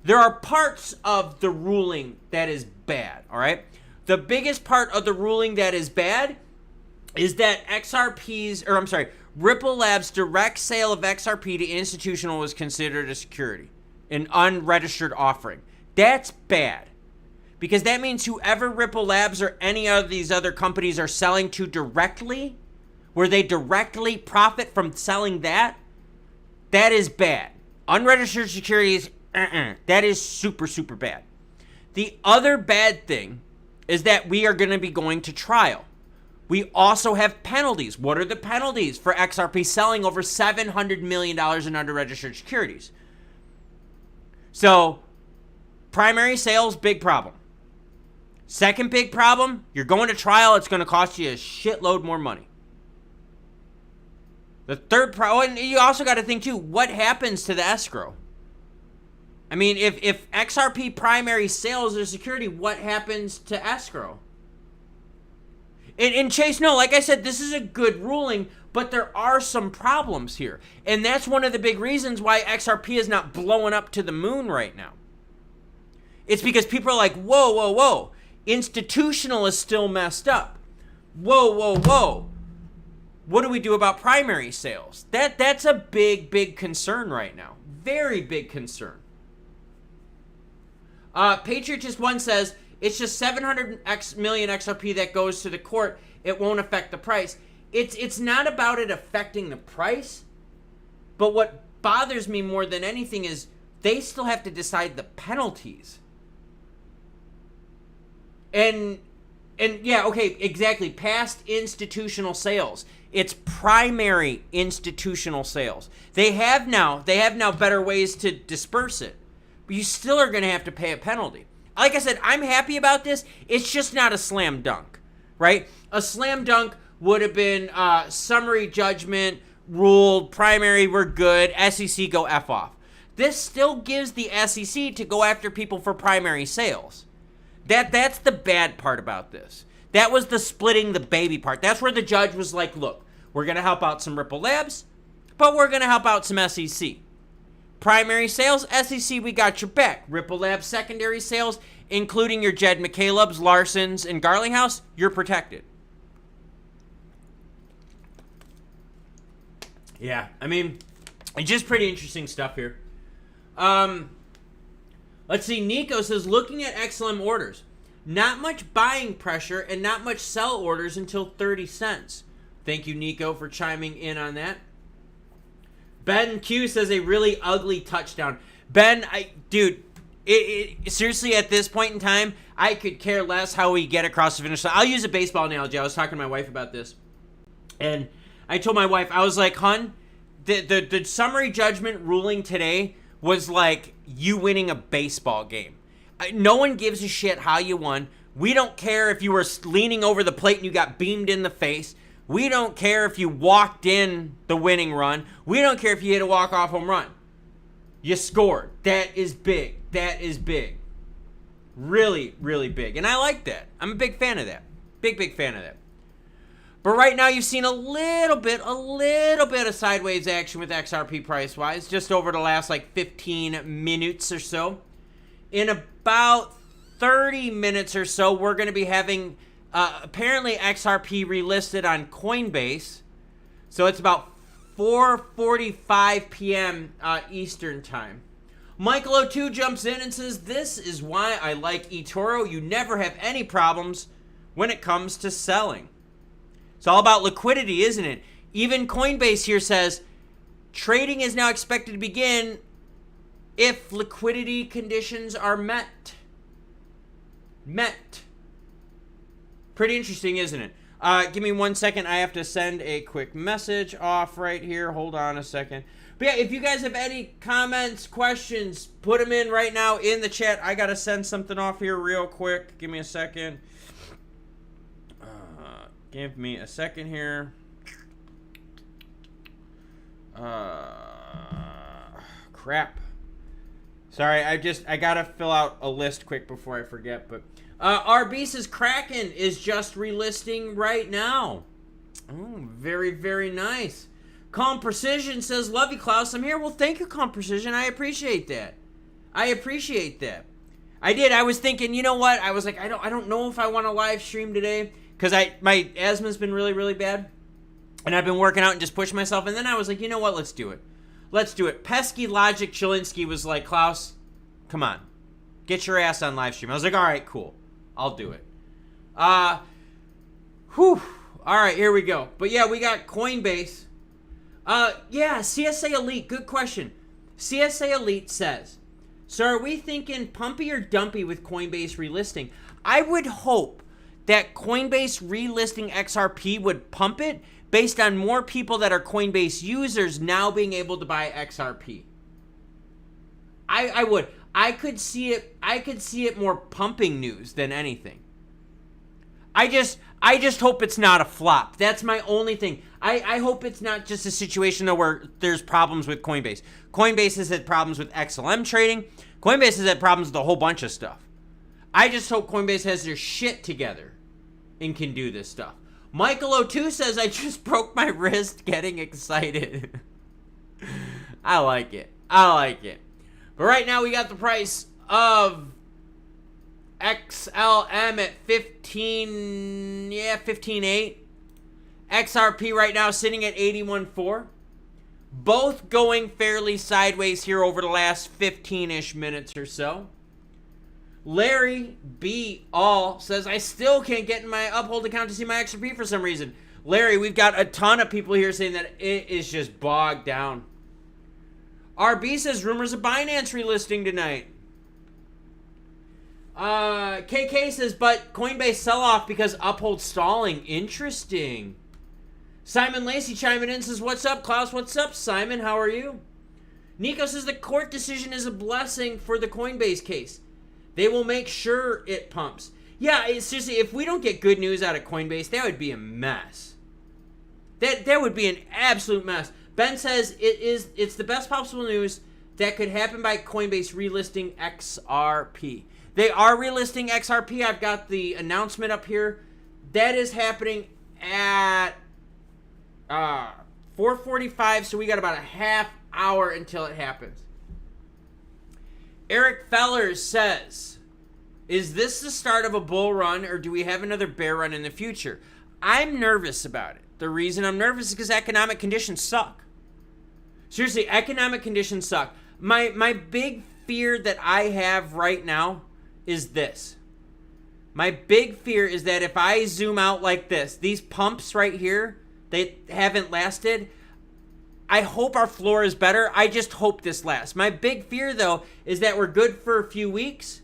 There are parts of the ruling that is bad, all right? The biggest part of the ruling that is bad is that Ripple Labs' direct sale of XRP to institutional was considered a security. an unregistered offering. That's bad. Because that means whoever Ripple Labs or any of these other companies are selling to directly, where they directly profit from selling that is bad. Unregistered securities, that is super, super bad. The other bad thing is that we are going to be going to trial. We also have penalties. What are the penalties for XRP selling over $700 million in underregistered securities? So, primary sales, big problem. Second big problem, you're going to trial, it's going to cost you a shitload more money. The third problem, and you also got to think too, what happens to the escrow? I mean, if XRP primary sales are security, what happens to escrow? And Chase, no, like I said, this is a good ruling, but there are some problems here. And that's one of the big reasons why XRP is not blowing up to the moon right now. It's because people are like, whoa, whoa, whoa. Institutional is still messed up. Whoa, whoa, whoa. What do we do about primary sales? That's a big, big concern right now. Very big concern. Patriotist One says, it's just 700 million XRP that goes to the court. It won't affect the price. It's not about it affecting the price. But what bothers me more than anything is they still have to decide the penalties. And yeah, okay, exactly. Past institutional sales. It's primary institutional sales. They have now better ways to disperse it. But you still are going to have to pay a penalty. Like I said, I'm happy about this. It's just not a slam dunk, right? A slam dunk would have been summary judgment, ruled, primary, we're good, SEC go F off. This still gives the SEC to go after people for primary sales. That's the bad part about this. That was the splitting the baby part. That's where the judge was like, look, we're going to help out some Ripple Labs, but we're going to help out some SEC. Primary sales, SEC, we got your back. Ripple Labs secondary sales, including your Jed McCaleb's, Larson's, and Garlinghouse, you're protected. Yeah, I mean, it's just pretty interesting stuff here. Let's see, Nico says, looking at XLM orders, not much buying pressure and not much sell orders until 30 cents. Thank you, Nico, for chiming in on that. Ben Q says a really ugly touchdown. Ben, dude, seriously, at this point in time, I could care less how we get across the finish line. I'll use a baseball analogy. I was talking to my wife about this. And I told my wife, I was like, hon, the summary judgment ruling today was like you winning a baseball game. No one gives a shit how you won. We don't care if you were leaning over the plate and you got beamed in the face. We don't care if you walked in the winning run. We don't care if you hit a walk-off home run. You scored. That is big. That is big. Really, really big. And I like that. I'm a big fan of that. Big, big fan of that. But right now you've seen a little bit of sideways action with XRP price-wise, just over the last like 15 minutes or so. In about 30 minutes or so, we're going to be having apparently XRP relisted on Coinbase. So it's about 4:45 p.m. Eastern time. Michael O2 jumps in and says, this is why I like eToro. You never have any problems when it comes to selling. It's all about liquidity, isn't it? Even Coinbase here says, trading is now expected to begin if liquidity conditions are met. Pretty interesting, isn't it? Give me 1 second. I have to send a quick message off right here. Hold on a second. But yeah, if you guys have any comments, questions, put them in right now in the chat. I got to send something off here real quick. Give me a second. Give me a second here. Crap. Sorry, I gotta fill out a list quick before I forget. But RB says Kraken is just relisting right now. Oh, very, very nice. Calm Precision says, love you, Klaus. I'm here. Well, thank you, Calm Precision. I appreciate that. I did. I was thinking, you know what? I was like, I don't know if I want to live stream today. Because my asthma's been really, really bad. And I've been working out and just pushing myself. And then I was like, you know what? Let's do it. Let's do it. Pesky Logic Chilinsky was like, Klaus, come on. Get your ass on live stream. I was like, all right, cool. I'll do it. All right, here we go. But yeah, we got Coinbase. Yeah, CSA Elite, good question. CSA Elite says, so are we thinking pumpy or dumpy with Coinbase relisting? I would hope that Coinbase relisting XRP would pump it based on more people that are Coinbase users now being able to buy XRP. I would. I could see it more pumping news than anything. I just hope it's not a flop. That's my only thing. I hope it's not just a situation though where there's problems with Coinbase. Coinbase has had problems with XLM trading. Coinbase has had problems with a whole bunch of stuff. I just hope Coinbase has their shit together and can do this stuff. Michael O2 says, I just broke my wrist getting excited. I like it. But right now we got the price of XLM at 15.8. XRP right now sitting at 81.4. Both going fairly sideways here over the last 15-ish minutes or so. Larry B. All says, I still can't get in my Uphold account to see my XRP for some reason. Larry, we've got a ton of people here saying that it is just bogged down. RB says, rumors of Binance relisting tonight. KK says, but Coinbase sell-off because Uphold stalling. Interesting. Simon Lacey chiming in says, what's up, Klaus? What's up, Simon? How are you? Nico says, the court decision is a blessing for the Coinbase case. They will make sure it pumps. Yeah, seriously, if we don't get good news out of Coinbase, that would be a mess. That would be an absolute mess. Ben says it's the best possible news that could happen by Coinbase relisting XRP. They are relisting XRP. I've got the announcement up here. That is happening at 4:45, so we got about a half hour until it happens. Eric Fellers says, is this the start of a bull run, or do we have another bear run in the future? I'm nervous about it. The reason I'm nervous is because economic conditions suck. Seriously, economic conditions suck. My big fear that I have right now is this. My big fear is that if I zoom out like this, these pumps right here, they haven't lasted. I hope our floor is better. I just hope this lasts. My big fear, though, is that we're good for a few weeks,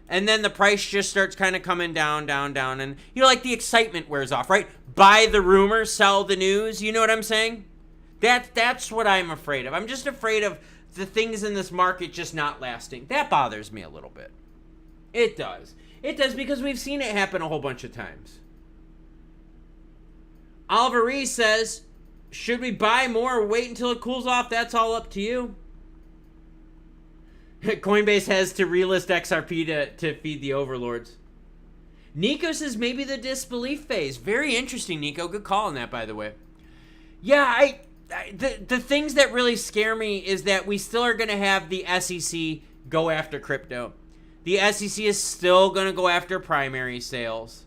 and then the price just starts kind of coming down, and, you know, like the excitement wears off, right? Buy the rumor, sell the news. You know what I'm saying? That's what I'm afraid of. I'm just afraid of the things in this market just not lasting. That bothers me a little bit. It does. It does because we've seen it happen a whole bunch of times. Oliver Reese says, should we buy more or wait until it cools off? That's all up to you. Coinbase has to relist XRP to feed the overlords. Nico says maybe the disbelief phase. Very interesting, Nico. Good call on that, by the way. Yeah, the things that really scare me is that we still are going to have the SEC go after crypto. The SEC is still going to go after primary sales.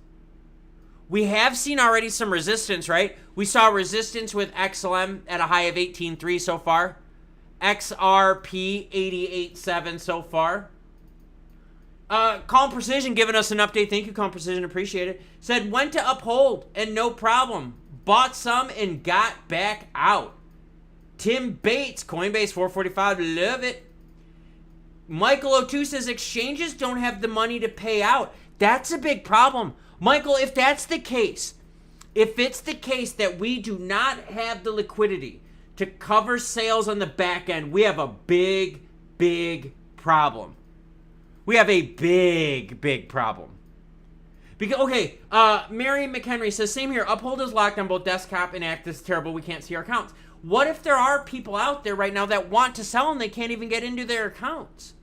We have seen already some resistance, right? We saw resistance with XLM at a high of 18.3 so far. XRP 88.7 so far. Calm Precision giving us an update. Thank you, Calm Precision. Appreciate it. Said, went to Uphold and no problem. Bought some and got back out. Tim Bates, Coinbase 445. Love it. Michael O2 says, exchanges don't have the money to pay out. That's a big problem. Michael, if that's the case, if it's the case that we do not have the liquidity to cover sales on the back end, we have a big, big problem. We have a big, big problem. Because, okay, Mary McHenry says, same here. Uphold is locked on both desktop and act. This is terrible. We can't see our accounts. What if there are people out there right now that want to sell and they can't even get into their accounts?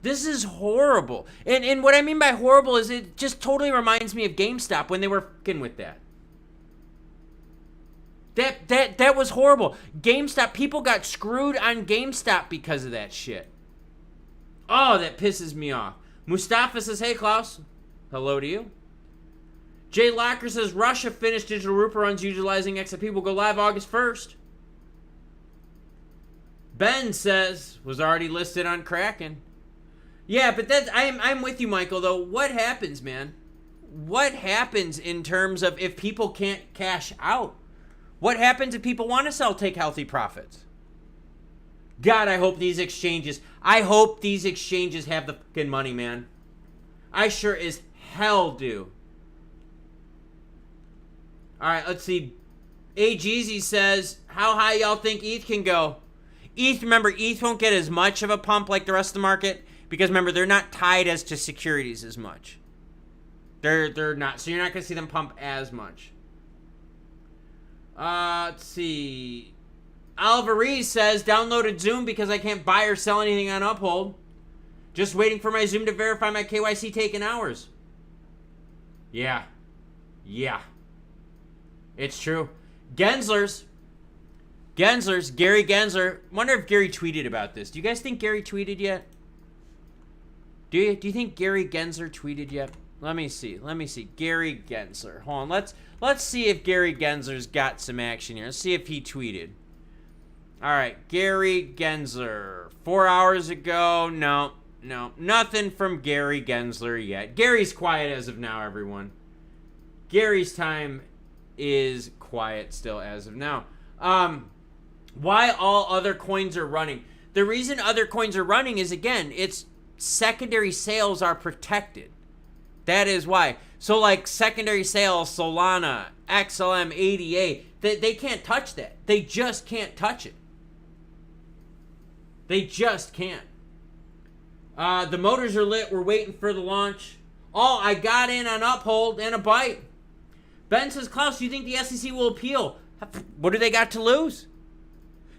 This is horrible. And what I mean by horrible is it just totally reminds me of GameStop when they were fucking with that. That was horrible. GameStop, people got screwed on GameStop because of that shit. Oh, that pisses me off. Mustafa says, hey, Klaus. Hello to you. Jay Locker says, Russia finished digital Rupert runs utilizing XRP. Will go live August 1st. Ben says was already listed on Kraken. Yeah, but that's I'm with you, Michael, though. What happens, man? What happens in terms of if people can't cash out? What happens if people want to sell, take healthy profits? God, I hope these exchanges have the fucking money, man. I sure as hell do. All right, let's see. AGZ says, how high y'all think ETH can go? Remember, ETH won't get as much of a pump like the rest of the market because, remember, they're not tied as to securities as much. They're not. So you're not going to see them pump as much. Let's see. Alvarez says, downloaded Zoom because I can't buy or sell anything on Uphold. Just waiting for my Zoom to verify my KYC taking hours. Yeah. It's true. Gensler's, Gary Gensler. Wonder if Gary tweeted about this. Do you guys think Gary tweeted yet? Do you think Gary Gensler tweeted yet? Let me see. Gary Gensler. Hold on. Let's see if Gary Gensler's got some action here. Let's see if he tweeted. All right, Gary Gensler. 4 hours ago. No. Nothing from Gary Gensler yet. Gary's quiet as of now, everyone. Gary's time is quiet still as of now. Why all other coins are running? The reason other coins are running is, again, it's secondary sales are protected. That is why. So like secondary sales, Solana, XLM, ADA, they can't touch that. They just can't touch it. They just can't. The motors are lit. We're waiting for the launch. Oh, I got in on Uphold and a bite. Ben says, Klaus, do you think the SEC will appeal? What do they got to lose?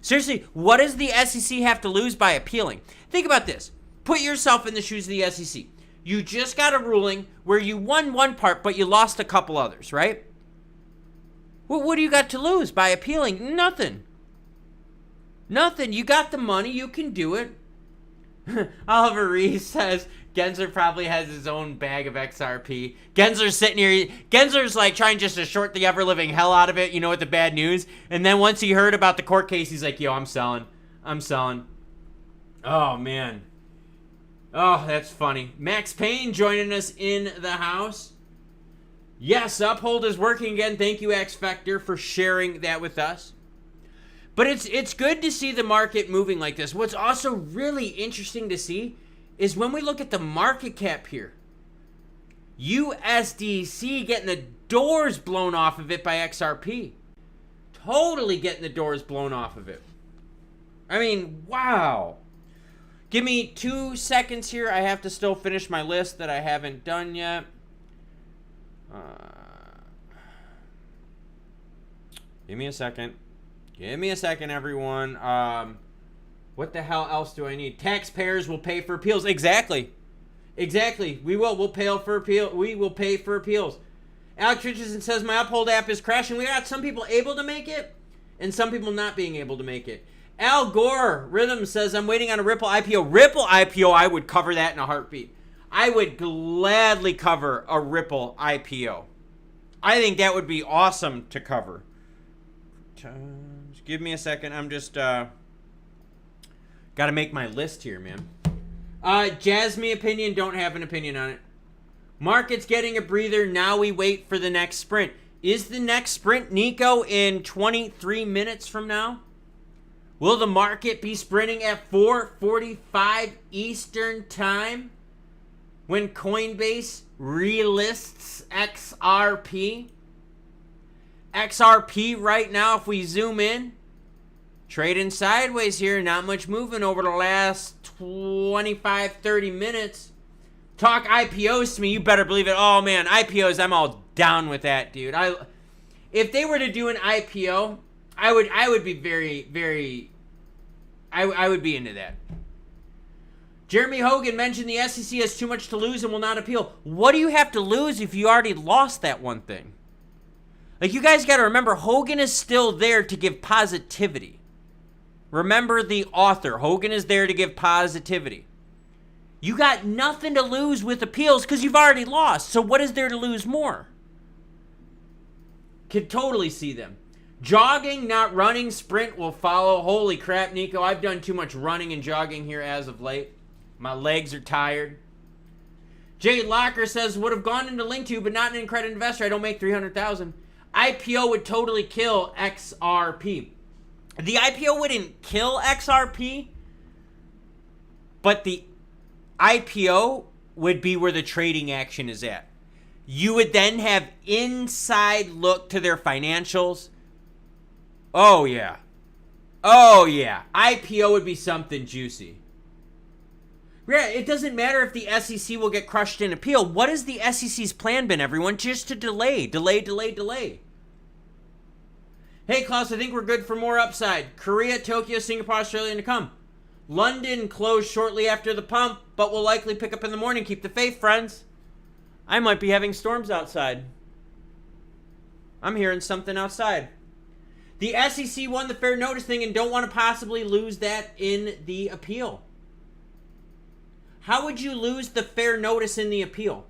Seriously, what does the SEC have to lose by appealing? Think about this. Put yourself in the shoes of the SEC. You just got a ruling where you won one part, but you lost a couple others, right? What do you got to lose by appealing? Nothing. You got the money. You can do it. Oliver Reese says, Gensler probably has his own bag of XRP. Gensler's sitting here. Gensler's like trying just to short the ever-living hell out of it, with the bad news. And then once he heard about the court case, he's like, yo, I'm selling. Oh, man. Oh, that's funny. Max Payne joining us in the house. Yes, Uphold is working again. Thank you, X Factor, for sharing that with us. But it's good to see the market moving like this. What's also really interesting to see is when we look at the market cap here. USDC getting the doors blown off of it by XRP. Totally getting the doors blown off of it. I mean, wow. Give me 2 seconds here. I have to still finish my list that I haven't done yet. Give me a second. Everyone. What the hell else do I need? Taxpayers will pay for appeals. Exactly. We will. We'll pay for appeal. We will pay for appeals. Alex Richardson says my Uphold app is crashing. We got some people able to make it, and some people not being able to make it. Al Gore Rhythm says I'm waiting on a Ripple IPO. Ripple IPO, I would cover that in a heartbeat. I would gladly cover a Ripple IPO. I think that would be awesome to cover. Give me a second. I'm just got to make my list here, man. Jasmine opinion, don't have an opinion on it. Market's getting a breather. Now we wait for the next sprint. Is the next sprint, Nico, in 23 minutes from now? Will the market be sprinting at 4:45 Eastern time when Coinbase relists XRP? XRP right now, if we zoom in, trading sideways here, not much moving over the last 25-30 minutes. Talk IPOs to me, you better believe it. Oh man, IPOs, I'm all down with that, dude. If they were to do an IPO, I would be very I would be into that. Jeremy Hogan mentioned the SEC has too much to lose and will not appeal. What do you have to lose if you already lost that one thing? Like, you guys got to remember, Hogan is still there to give positivity. Remember the author. Hogan is there to give positivity. You got nothing to lose with appeals because you've already lost. So what is there to lose more? Could totally see them. Jogging, not running. Sprint will follow. Holy crap, Nico. I've done too much running and jogging here as of late. My legs are tired. Jade Locker says, would have gone into Link2, but not an accredited investor. I don't make $300,000. IPO would totally kill XRP. The IPO wouldn't kill XRP, but the IPO would be where the trading action is at. You would then have inside look to their financials. Oh, yeah. Oh, yeah. IPO would be something juicy. Yeah, it doesn't matter if the SEC will get crushed in appeal. What has the SEC's plan been, everyone? Just to delay. Hey, Klaus, I think we're good for more upside. Korea, Tokyo, Singapore, Australia, and to come. London closed shortly after the pump, but will likely pick up in the morning. Keep the faith, friends. I might be having storms outside. I'm hearing something outside. The SEC won the fair notice thing and don't want to possibly lose that in the appeal. How would you lose the fair notice in the appeal?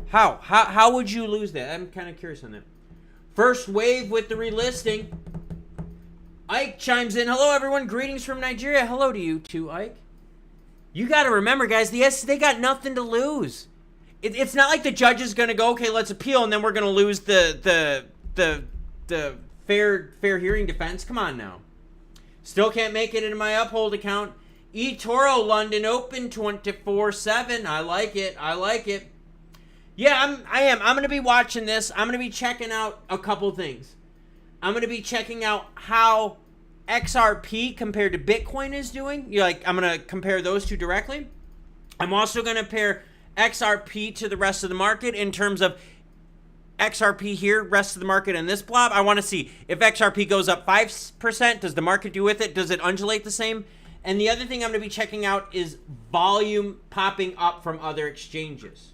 How would you lose that? I'm kind of curious on that. First wave with the relisting. Ike chimes in. Hello, everyone. Greetings from Nigeria. Hello to you too, Ike. You got to remember, guys, they got nothing to lose. It's not like the judge is going to go, okay, let's appeal, and then we're going to lose the fair hearing defense. Come on now. Still can't make it into my Uphold account. eToro London open 24/7. I like it. Yeah, I am. I'm going to be watching this. I'm going to be checking out a couple things. I'm going to be checking out how XRP compared to Bitcoin is doing. I'm going to compare those two directly. I'm also going to compare XRP to the rest of the market in terms of XRP here, rest of the market, and this blob. I want to see if XRP goes up 5%. Does the market do with it? Does it undulate the same? And the other thing I'm going to be checking out is volume popping up from other exchanges.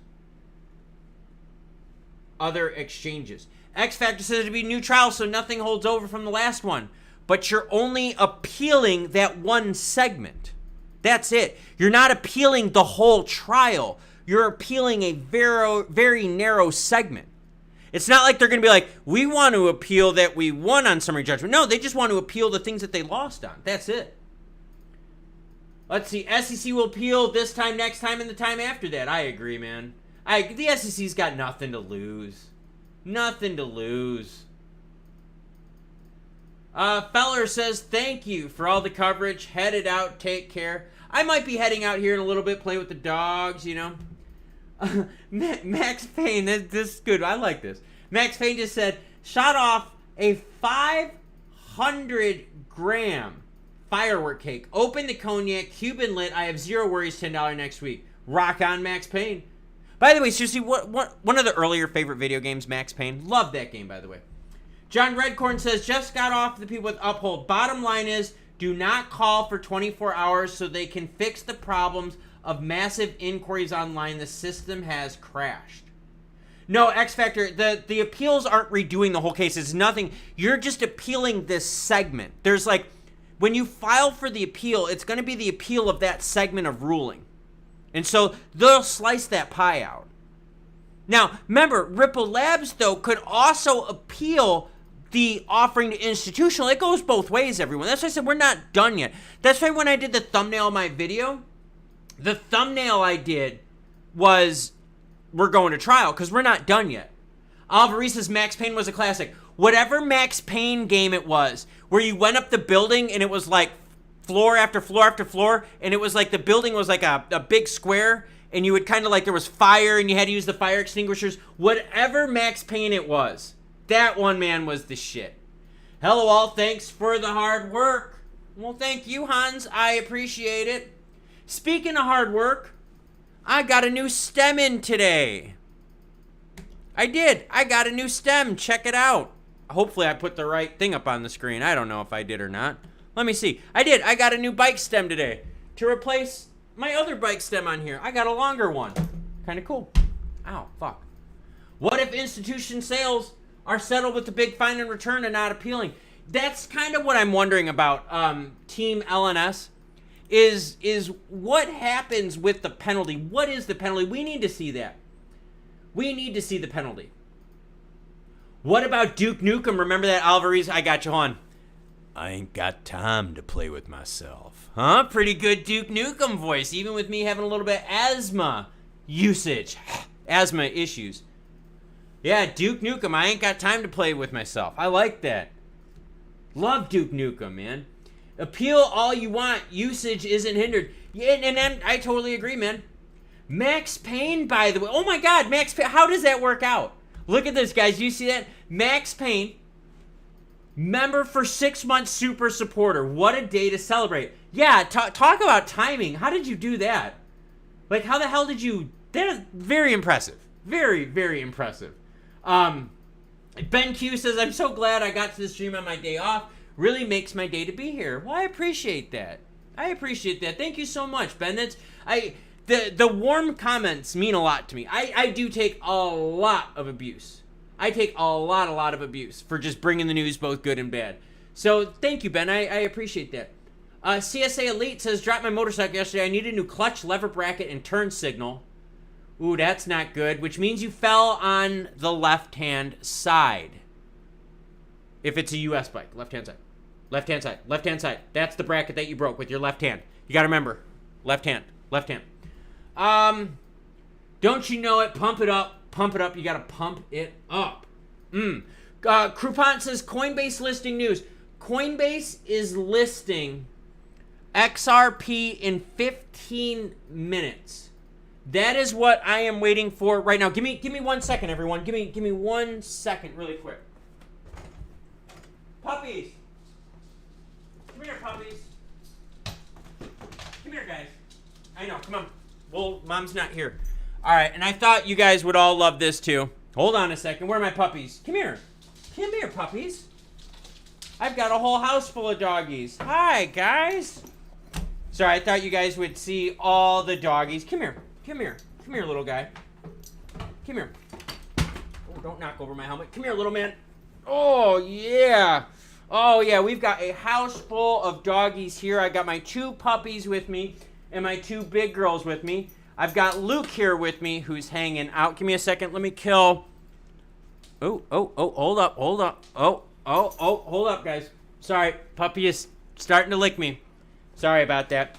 X Factor says it'd be new trial, so nothing holds over from the last one. But you're only appealing that one segment. That's it. You're not appealing the whole trial. You're appealing a very, very narrow segment. It's not like they're going to be like, we want to appeal that we won on summary judgment. No, they just want to appeal the things that they lost on. That's it. Let's see. SEC will appeal this time, next time, and the time after that. I agree, man. The SEC's got nothing to lose. Nothing to lose. Feller says, thank you for all the coverage. Headed out. Take care. I might be heading out here in a little bit, play with the dogs, you know. Max Payne, this is good. I like this. Max Payne just said, shot off a 500-gram firework cake. Open the cognac, Cuban lit. I have zero worries. $10 next week. Rock on, Max Payne. By the way, seriously, what one of the earlier favorite video games, Max Payne. Love that game, by the way. John Redcorn says, just got off the people with Uphold. Bottom line is, do not call for 24 hours so they can fix the problems of massive inquiries online. The system has crashed. No, X Factor, the appeals aren't redoing the whole case. It's nothing. You're just appealing this segment. There's like, when you file for the appeal, it's going to be the appeal of that segment of ruling. And so they'll slice that pie out. Now, remember, Ripple Labs, though, could also appeal the offering to institutional. It goes both ways, everyone. That's why I said we're not done yet. That's why when I did the thumbnail of my video, the thumbnail I did was, we're going to trial, because we're not done yet. Oliver Reese says Max Payne was a classic. Whatever Max Payne game it was, where you went up the building and it was like floor after floor after floor, and it was like the building was like a big square, and you would kind of like, there was fire and you had to use the fire extinguishers. Whatever Max Payne it was, that one, man, was the shit. Hello all, thanks for the hard work. Well, thank you, Hans. I appreciate it. Speaking of hard work, I got a new stem in today. I did. I got a new stem. Check it out. Hopefully I put the right thing up on the screen. I don't know if I did or not. Let me see. I did. I got a new bike stem today to replace my other bike stem on here. I got a longer one. Kind of cool. Ow, fuck. What if institution sales are settled with the big fine and return and not appealing? That's kind of what I'm wondering about, Team LNS, is what happens with the penalty? What is the penalty? We need to see that. We need to see the penalty. What about Duke Nukem? Remember that, Alvarez? I got you on. I ain't got time to play with myself. Huh? Pretty good Duke Nukem voice, even with me having a little bit of asthma usage. Asthma issues. Yeah, Duke Nukem. I ain't got time to play with myself. I like that. Love Duke Nukem, man. Appeal all you want. Usage isn't hindered. Yeah, and I totally agree, man. Max Payne, by the way. Oh my God, Max Payne. How does that work out? Look at this, guys. You see that? Max Payne, member for 6 months, super supporter. What a day to celebrate. Yeah, talk about timing. How did you do that? Like, how the hell did you... That's very impressive. Very, very impressive. Ben Q says, I'm so glad I got to the stream on my day off. Really makes my day to be here. Well, I appreciate that. I appreciate that. Thank you so much, Ben. The warm comments mean a lot to me. I do take a lot of abuse. I take a lot of abuse for just bringing the news, both good and bad. So thank you, Ben. I appreciate that. CSA Elite says, dropped my motorcycle yesterday. I need a new clutch, lever bracket, and turn signal. Ooh, that's not good, which means you fell on the left-hand side. If it's a US bike, left-hand side. Left-hand side, left-hand side. That's the bracket that you broke with your left hand. You gotta remember, left hand, left hand. Don't you know it? Pump it up, you gotta pump it up. Croupon says, Coinbase listing news. Coinbase is listing XRP in 15 minutes. That is what I am waiting for right now. Give me 1 second, everyone. Give me 1 second, really quick. Puppies. Come here, puppies. Come here, guys. I know, come on. Well, Mom's not here. All right, and I thought you guys would all love this too. Hold on a second. Where are my puppies? Come here. Come here, puppies. I've got a whole house full of doggies. Hi, guys. Sorry, I thought you guys would see all the doggies. Come here. Come here. Come here, little guy. Come here. Oh, don't knock over my helmet. Come here, little man. Oh, yeah. Oh, yeah. We've got a house full of doggies here. I got my 2 puppies with me and my 2 big girls with me. I've got Luke here with me who's hanging out. Give me a second. Let me kill. Oh, hold up. Hold up, guys. Sorry. Puppy is starting to lick me. Sorry about that.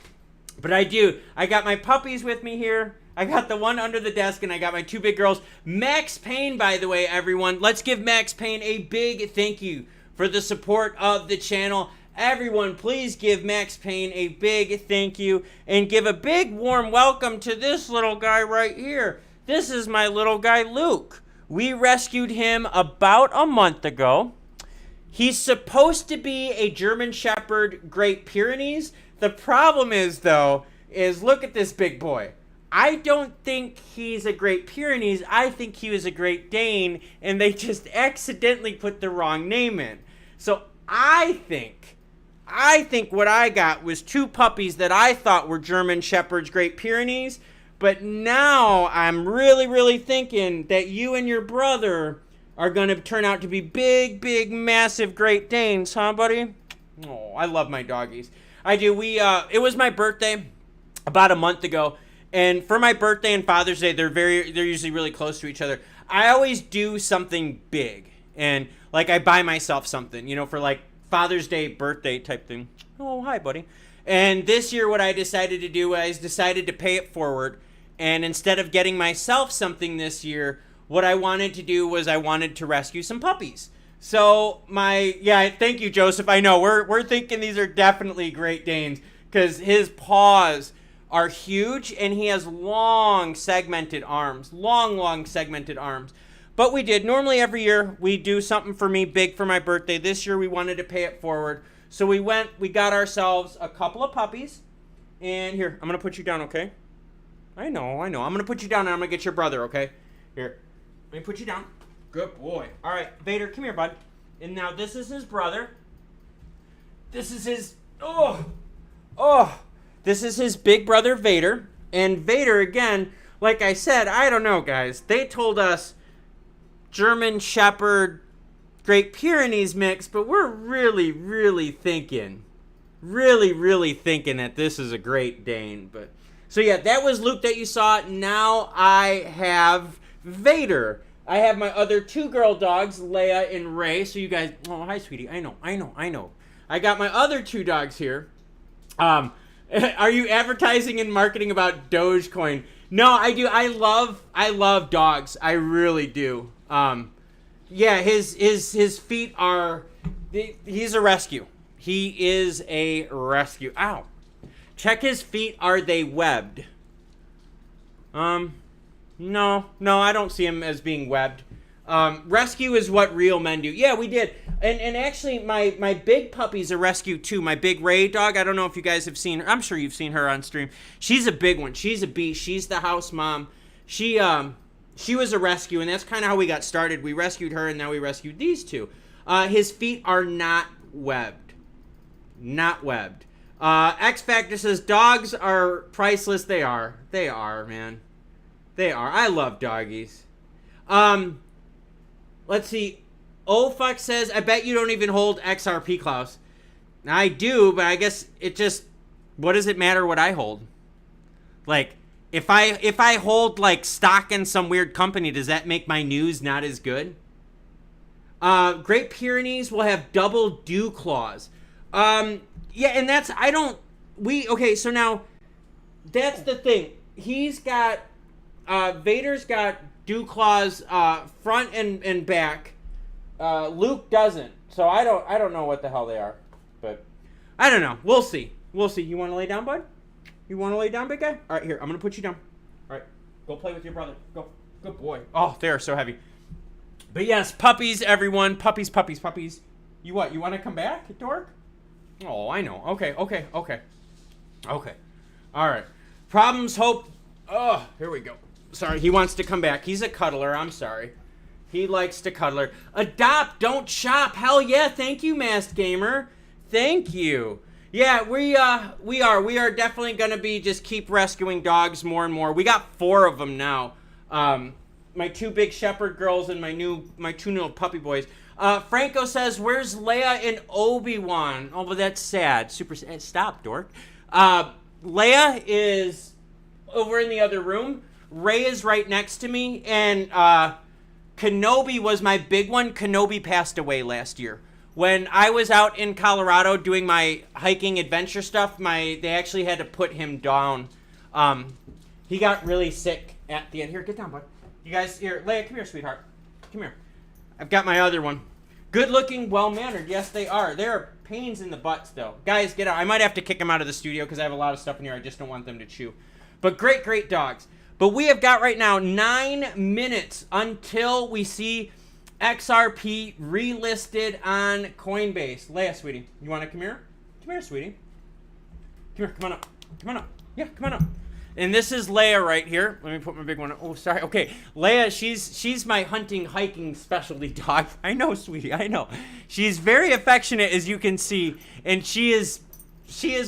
But I do. I got my puppies with me here. I got the one under the desk, and I got my 2 big girls. Max Payne, by the way, everyone. Let's give Max Payne a big thank you for the support of the channel. Everyone, please give Max Payne a big thank you and give a big warm welcome to this little guy right here. This is my little guy, Luke. We rescued him about a month ago. He's supposed to be a German Shepherd Great Pyrenees. The problem is, though, look at this big boy. I don't think he's a Great Pyrenees. I think he was a Great Dane, and they just accidentally put the wrong name in. So I think what I got was 2 puppies that I thought were German Shepherds Great Pyrenees, but now I'm really thinking that you and your brother are going to turn out to be big, massive Great Danes, huh, buddy? Oh, I love my doggies. I do. It was my birthday about a month ago, and for my birthday and Father's Day, they're usually really close to each other. I always do something big, and like I buy myself something, for like Father's Day, birthday type thing. Oh, hi, buddy. And this year, what I decided to do was decided to pay it forward, and instead of getting myself something this year, what I wanted to do was I wanted to rescue some puppies. So thank you, Joseph. I know we're thinking these are definitely Great Danes because his paws are huge and he has long segmented arms, long segmented arms. But we did. Normally every year we do something for me big for my birthday. This year we wanted to pay it forward. So we got ourselves a couple of puppies. And here, I'm going to put you down, okay? I know. I'm going to put you down and I'm going to get your brother, okay? Here, let me put you down. Good boy. All right, Vader, come here, bud. And now this is his brother. This is his, this is his big brother, Vader. And Vader, again, like I said, I don't know, guys. They told us German Shepherd Great Pyrenees mix, but we're really thinking that this is a Great Dane. So yeah, that was Luke that you saw. Now I have Vader. I have my other 2 girl dogs, Leia and Ray. So you guys, oh, hi, sweetie. I know. I got my other 2 dogs here. Are you advertising and marketing about Dogecoin? No, I do. I love dogs. I really do. Yeah, his feet are, he's a rescue. He is a rescue. Ow. Check his feet. Are they webbed? No, I don't see him as being webbed. Rescue is what real men do. Yeah, we did. And actually, my big puppy's a rescue, too. My big Ray dog, I don't know if you guys have seen her. I'm sure you've seen her on stream. She's a big one. She's a beast. She's the house mom. She was a rescue, and that's kind of how we got started. We rescued her, and now we rescued these 2. His feet are not webbed. Not webbed. X Factor says, dogs are priceless. They are. They are, man. They are. I love doggies. Let's see. Fuck says, I bet you don't even hold XRP, Klaus. I do, but I guess it just, what does it matter what I hold? Like, if I hold like stock in some weird company, does that make my news not as good? Great Pyrenees will have double dew clause. Yeah, and that's, okay, so now, that's the thing. He's got, Vader's got dew clause, front and back. Luke doesn't. So I don't know what the hell they are. But, I don't know. We'll see. You want to lay down, bud? You want to lay down, big guy? All right, here. I'm going to put you down. All right. Go play with your brother. Go. Good boy. Oh, they are so heavy. But yes, puppies, everyone. Puppies. You what? You want to come back, dork? Oh, I know. Okay. All right. Problems, hope. Oh, here we go. Sorry, he wants to come back. He's a cuddler. I'm sorry. He likes to cuddler. Adopt, don't shop. Hell yeah. Thank you, Masked Gamer. Thank you. Yeah, we are definitely going to be just keep rescuing dogs more and more. We got 4 of them now. My 2 big shepherd girls and my 2 little puppy boys. Franco says, where's Leia and Obi-Wan? Oh, but that's sad. Super sad. Stop, dork. Leia is over in the other room. Ray is right next to me. And Kenobi was my big one. Kenobi passed away last year. When I was out in Colorado doing my hiking adventure stuff, they actually had to put him down. He got really sick at the end. Here, get down, bud. You guys, here, Leia, come here, sweetheart. Come here. I've got my other one. Good looking, well mannered. Yes, they are. They're pains in the butts, though. Guys, get out. I might have to kick them out of the studio because I have a lot of stuff in here. I just don't want them to chew. But great dogs. But we have got right now 9 minutes until we see XRP relisted on Coinbase. Leia, sweetie, you want to come here? Come here, sweetie. Come here, come on up. Yeah, come on up. And this is Leia right here. Let me put my big one. Oh, sorry. Okay, Leia, she's my hunting, hiking specialty dog. I know, sweetie, I know. She's very affectionate, as you can see, and she is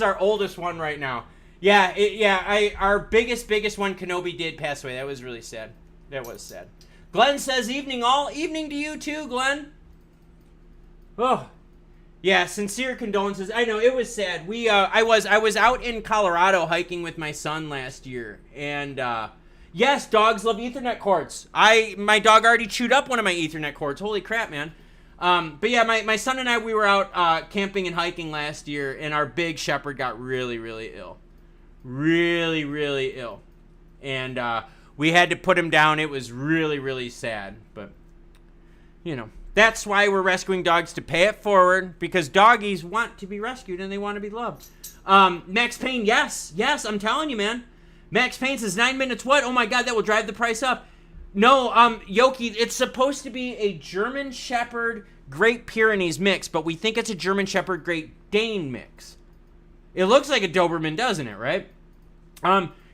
our oldest one right now. Yeah, our biggest one, Kenobi, did pass away. That was really sad. That was sad. Glenn says, evening all. Evening to you too, Glenn. Oh, yeah, sincere condolences. I know, it was sad. I was out in Colorado hiking with my son last year. And, yes, dogs love Ethernet cords. My dog already chewed up one of my Ethernet cords. Holy crap, man. But yeah, my son and I, we were out camping and hiking last year. And our big shepherd got really, really ill. Really, really ill. And, we had to put him down. It was really, really sad. But, you know, that's why we're rescuing dogs, to pay it forward. Because doggies want to be rescued and they want to be loved. Max Payne, yes, I'm telling you, man. Max Payne says 9 minutes what? Oh my God, that will drive the price up. No, Yoki, it's supposed to be a German Shepherd Great Pyrenees mix. But we think it's a German Shepherd Great Dane mix. It looks like a Doberman, doesn't it, right?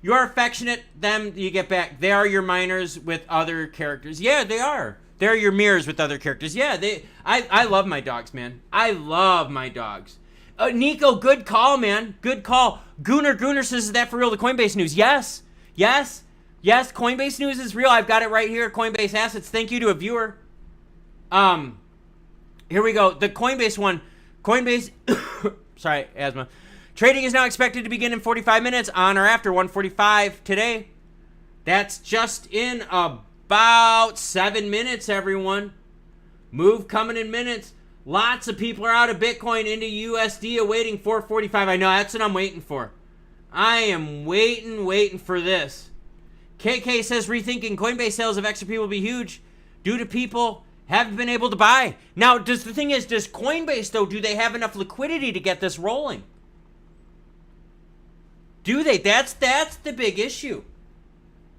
You are affectionate, them you get back. They are your minors with other characters. Yeah, they are. They're your mirrors with other characters. Yeah, I love my dogs, man. I love my dogs. Nico, good call, man. Good call. Gooner says, is that for real, the Coinbase news? Yes, Coinbase news is real. I've got it right here, Coinbase Assets. Thank you to a viewer. Here we go. The Coinbase one. Coinbase, sorry, asthma. Trading is now expected to begin in 45 minutes on or after 1:45 today. That's just in a about 7 minutes, everyone. Move coming in minutes. Lots of people are out of Bitcoin into USD awaiting 445. I know, that's what I'm waiting for. I am waiting for this. KK says rethinking Coinbase sales of XRP will be huge due to people haven't been able to buy. Now, the thing is, does Coinbase, though, do they have enough liquidity to get this rolling? Do they? That's the big issue.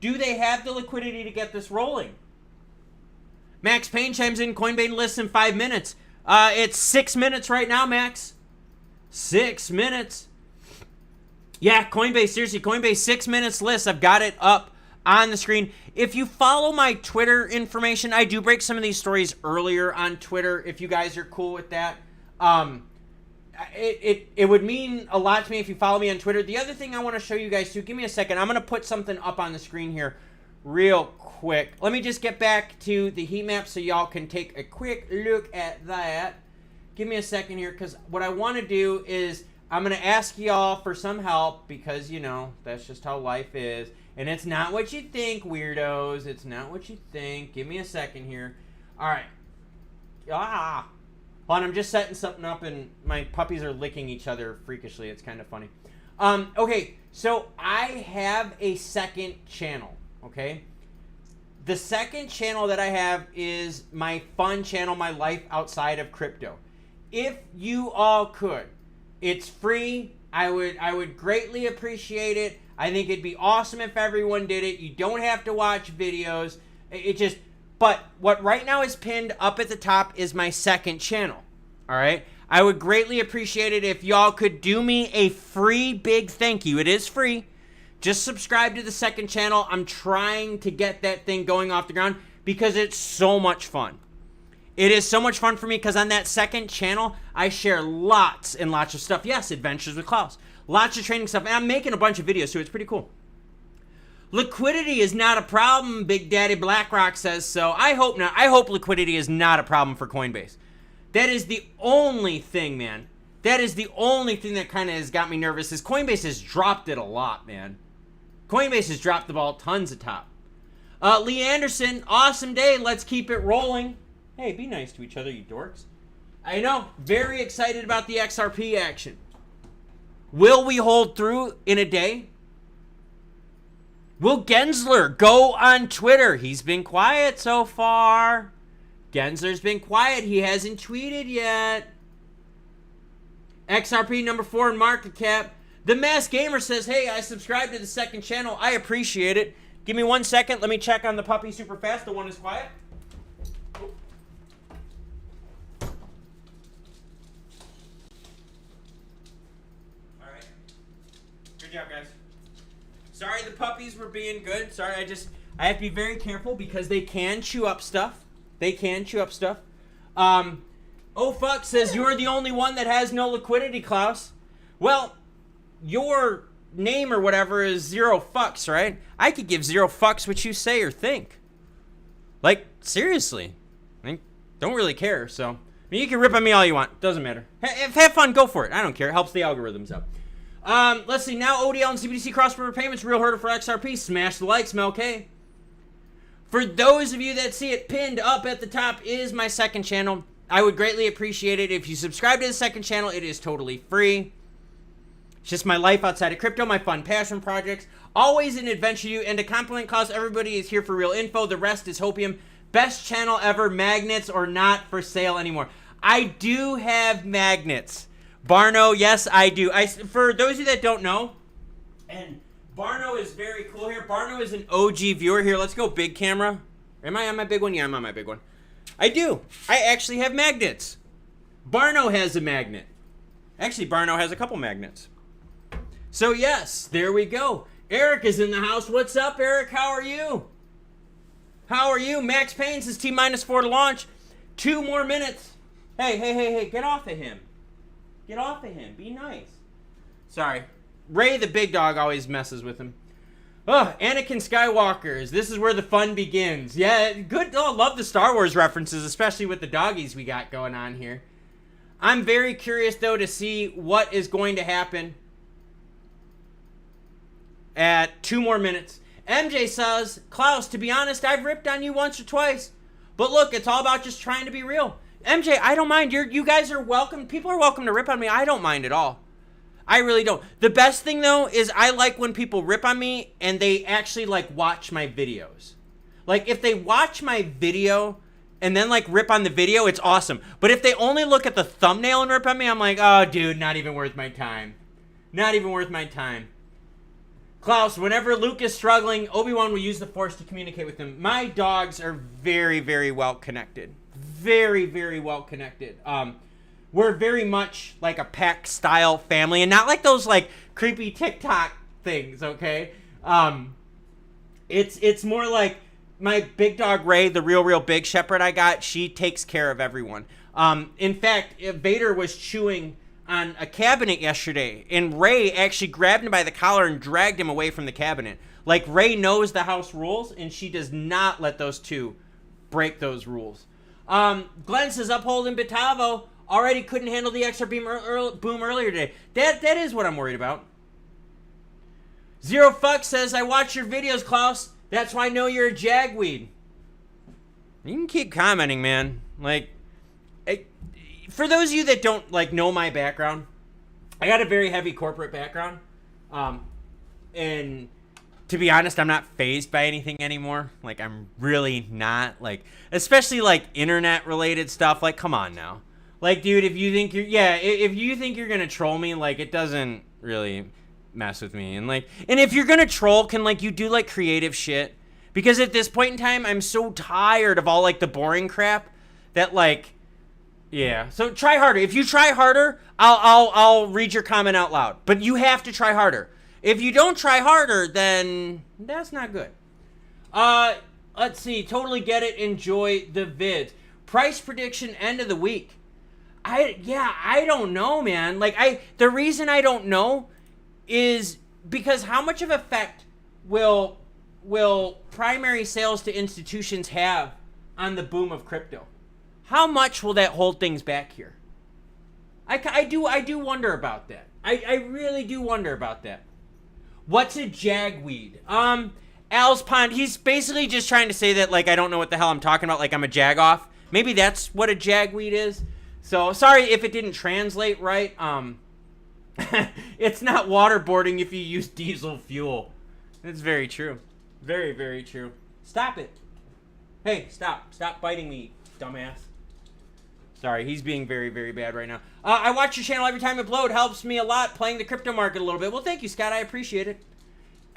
Do they have the liquidity to get this rolling? Max Payne chimes in, Coinbase lists in 5 minutes. It's 6 minutes right now, Max. 6 minutes. Yeah, Coinbase, seriously, Coinbase 6 minutes list. I've got it up on the screen. If you follow my Twitter information, I do break some of these stories earlier on Twitter, if you guys are cool with that. It would mean a lot to me if you follow me on Twitter. The other thing I want to show you guys too, give me a second. I'm going to put something up on the screen here real quick. Let me just get back to the heat map so y'all can take a quick look at that. Give me a second here, because what I want to do is I'm going to ask y'all for some help, because, you know, that's just how life is. And it's not what you think, weirdos. It's not what you think. Give me a second here. All right. Hold on, I'm just setting something up, and my puppies are licking each other freakishly. It's kind of funny. Okay, so I have a second channel, okay? The second channel that I have is my fun channel, my life outside of crypto. If you all could, it's free. I would greatly appreciate it. I think it'd be awesome if everyone did it. You don't have to watch videos. But what right now is pinned up at the top is my second channel. All right? I would greatly appreciate it if y'all could do me a free big thank you. It is free. Just subscribe to the second channel. I'm trying to get that thing going off the ground because it's so much fun. It is so much fun for me because on that second channel, I share lots and lots of stuff. Yes, Adventures with Klaus. Lots of training stuff. And I'm making a bunch of videos, so it's pretty cool. Liquidity is not a problem, Big Daddy BlackRock says so. I hope not. I hope liquidity is not a problem for Coinbase. That is the only thing, man. That is the only thing that kind of has got me nervous is Coinbase has dropped it a lot, man. Coinbase has dropped the ball tons of top. Lee Anderson, awesome day. Let's keep it rolling. Hey, be nice to each other, you dorks. I know. Very excited about the XRP action. Will we hold through in a day? Will Gensler go on Twitter? He's been quiet so far. Gensler's been quiet. He hasn't tweeted yet. XRP number 4 in market cap. The Mass Gamer says, hey, I subscribed to the second channel. I appreciate it. Give me 1 second. Let me check on the puppy super fast. The one is quiet. All right. Good job, guys. Sorry the puppies were being good. Sorry, I have to be very careful because they can chew up stuff. They can chew up stuff. Oh, fuck says, you're the only one that has no liquidity, Klaus. Well, your name or whatever is zero fucks, right? I could give zero fucks what you say or think. Like, seriously. I mean, don't really care, so. I mean, you can rip on me all you want. Doesn't matter. Have fun, go for it. I don't care. It helps the algorithms out. Let's see. Now ODL and CBDC cross-border payments. Real hurdle for XRP. Smash the likes, Mel K. For those of you that see it pinned up at the top is my second channel. I would greatly appreciate it if you subscribe to the second channel. It is totally free. It's just my life outside of crypto, my fun passion projects. Always an adventure to you. And to compliment Klaus, everybody is here for real info. The rest is hopium. Best channel ever. Magnets are not for sale anymore. I do have magnets. Barno, yes, I do. For those of you that don't know, and Barno is very cool here. Barno is an OG viewer here. Let's go big camera. Am I on my big one? Yeah, I'm on my big one. I do. I actually have magnets. Barno has a magnet. Actually, Barno has a couple magnets. So, yes, there we go. Eric is in the house. What's up, Eric? How are you? How are you? Max Payne says T-4 to launch. 2 more minutes. Hey, get off of him. Get off of him. Be nice. Sorry. Ray the big dog always messes with him. Oh, Anakin Skywalkers. This is where the fun begins. Yeah, good. Oh, love the Star Wars references, especially with the doggies we got going on here. I'm very curious, though, to see what is going to happen at 2 more minutes. MJ says, Klaus, to be honest, I've ripped on you once or twice. But look, it's all about just trying to be real. MJ, I don't mind. You guys are welcome. People are welcome to rip on me. I don't mind at all. I really don't. The best thing, though, is I like when people rip on me and they actually, like, watch my videos. Like, if they watch my video and then, like, rip on the video, it's awesome. But if they only look at the thumbnail and rip on me, I'm like, oh, dude, not even worth my time. Not even worth my time. Klaus, whenever Luke is struggling, Obi-Wan will use the Force to communicate with him. My dogs are very, very well connected. Very, very well connected. We're very much like a pack-style family, and not like those like creepy TikTok things. Okay, it's more like my big dog Ray, the real big shepherd I got. She takes care of everyone. In fact, Vader was chewing on a cabinet yesterday, and Ray actually grabbed him by the collar and dragged him away from the cabinet. Like, Ray knows the house rules, and she does not let those two break those rules. Glenn says, upholding Bitavo. Already couldn't handle the XRP boom earlier today. That is what I'm worried about. Zero Fuck says, I watch your videos, Klaus. That's why I know you're a jagweed. You can keep commenting, man. Like, for those of you that don't, like, know my background, I got a very heavy corporate background. And to be honest, I'm not fazed by anything anymore. Like, I'm really not. Like, especially, like, internet-related stuff. Like, come on now. Like, dude, if you think you're gonna troll me, like, it doesn't really mess with me. And, like, and if you're gonna troll, can, like, you do, like, creative shit? Because at this point in time, I'm so tired of all, like, the boring crap that, like, yeah. So try harder. If you try harder, I'll read your comment out loud. But you have to try harder. If you don't try harder, then that's not good. Let's see. Totally get it. Enjoy the vids. Price prediction end of the week. I don't know, man. Like, the reason I don't know is because how much of effect will primary sales to institutions have on the boom of crypto? How much will that hold things back here? I do wonder about that. I really do wonder about that. What's a jagweed? Al's Pond, he's basically just trying to say that, like, I don't know what the hell I'm talking about, like I'm a jagoff. Maybe that's what a jagweed is. So, sorry if it didn't translate right. It's not waterboarding if you use diesel fuel. That's very true. Very, very true. Stop it. Hey, stop. Stop biting me, dumbass. Sorry, he's being very, very bad right now. I watch your channel every time it upload. Helps me a lot playing the crypto market a little bit. Well, thank you, Scott. I appreciate it.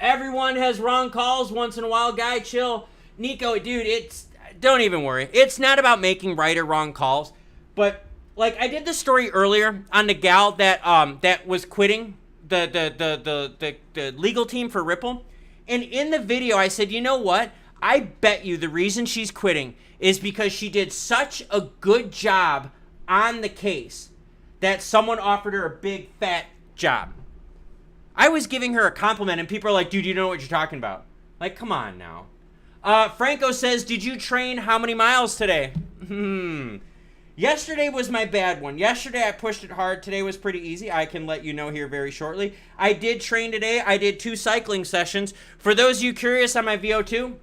Everyone has wrong calls once in a while. Guy, chill. Nico, dude, don't even worry. It's not about making right or wrong calls. But, like, I did the story earlier on the gal that was quitting the legal team for Ripple. And in the video, I said, you know what? I bet you the reason she's quitting is because she did such a good job on the case that someone offered her a big fat job. I was giving her a compliment and people are like, dude, you know what you're talking about. Like, come on now. Franco says, did you train how many miles today? Yesterday was my bad one. Yesterday I pushed it hard. Today was pretty easy. I can let you know here very shortly. I did train today. I did 2 cycling sessions. For those of you curious on my VO2,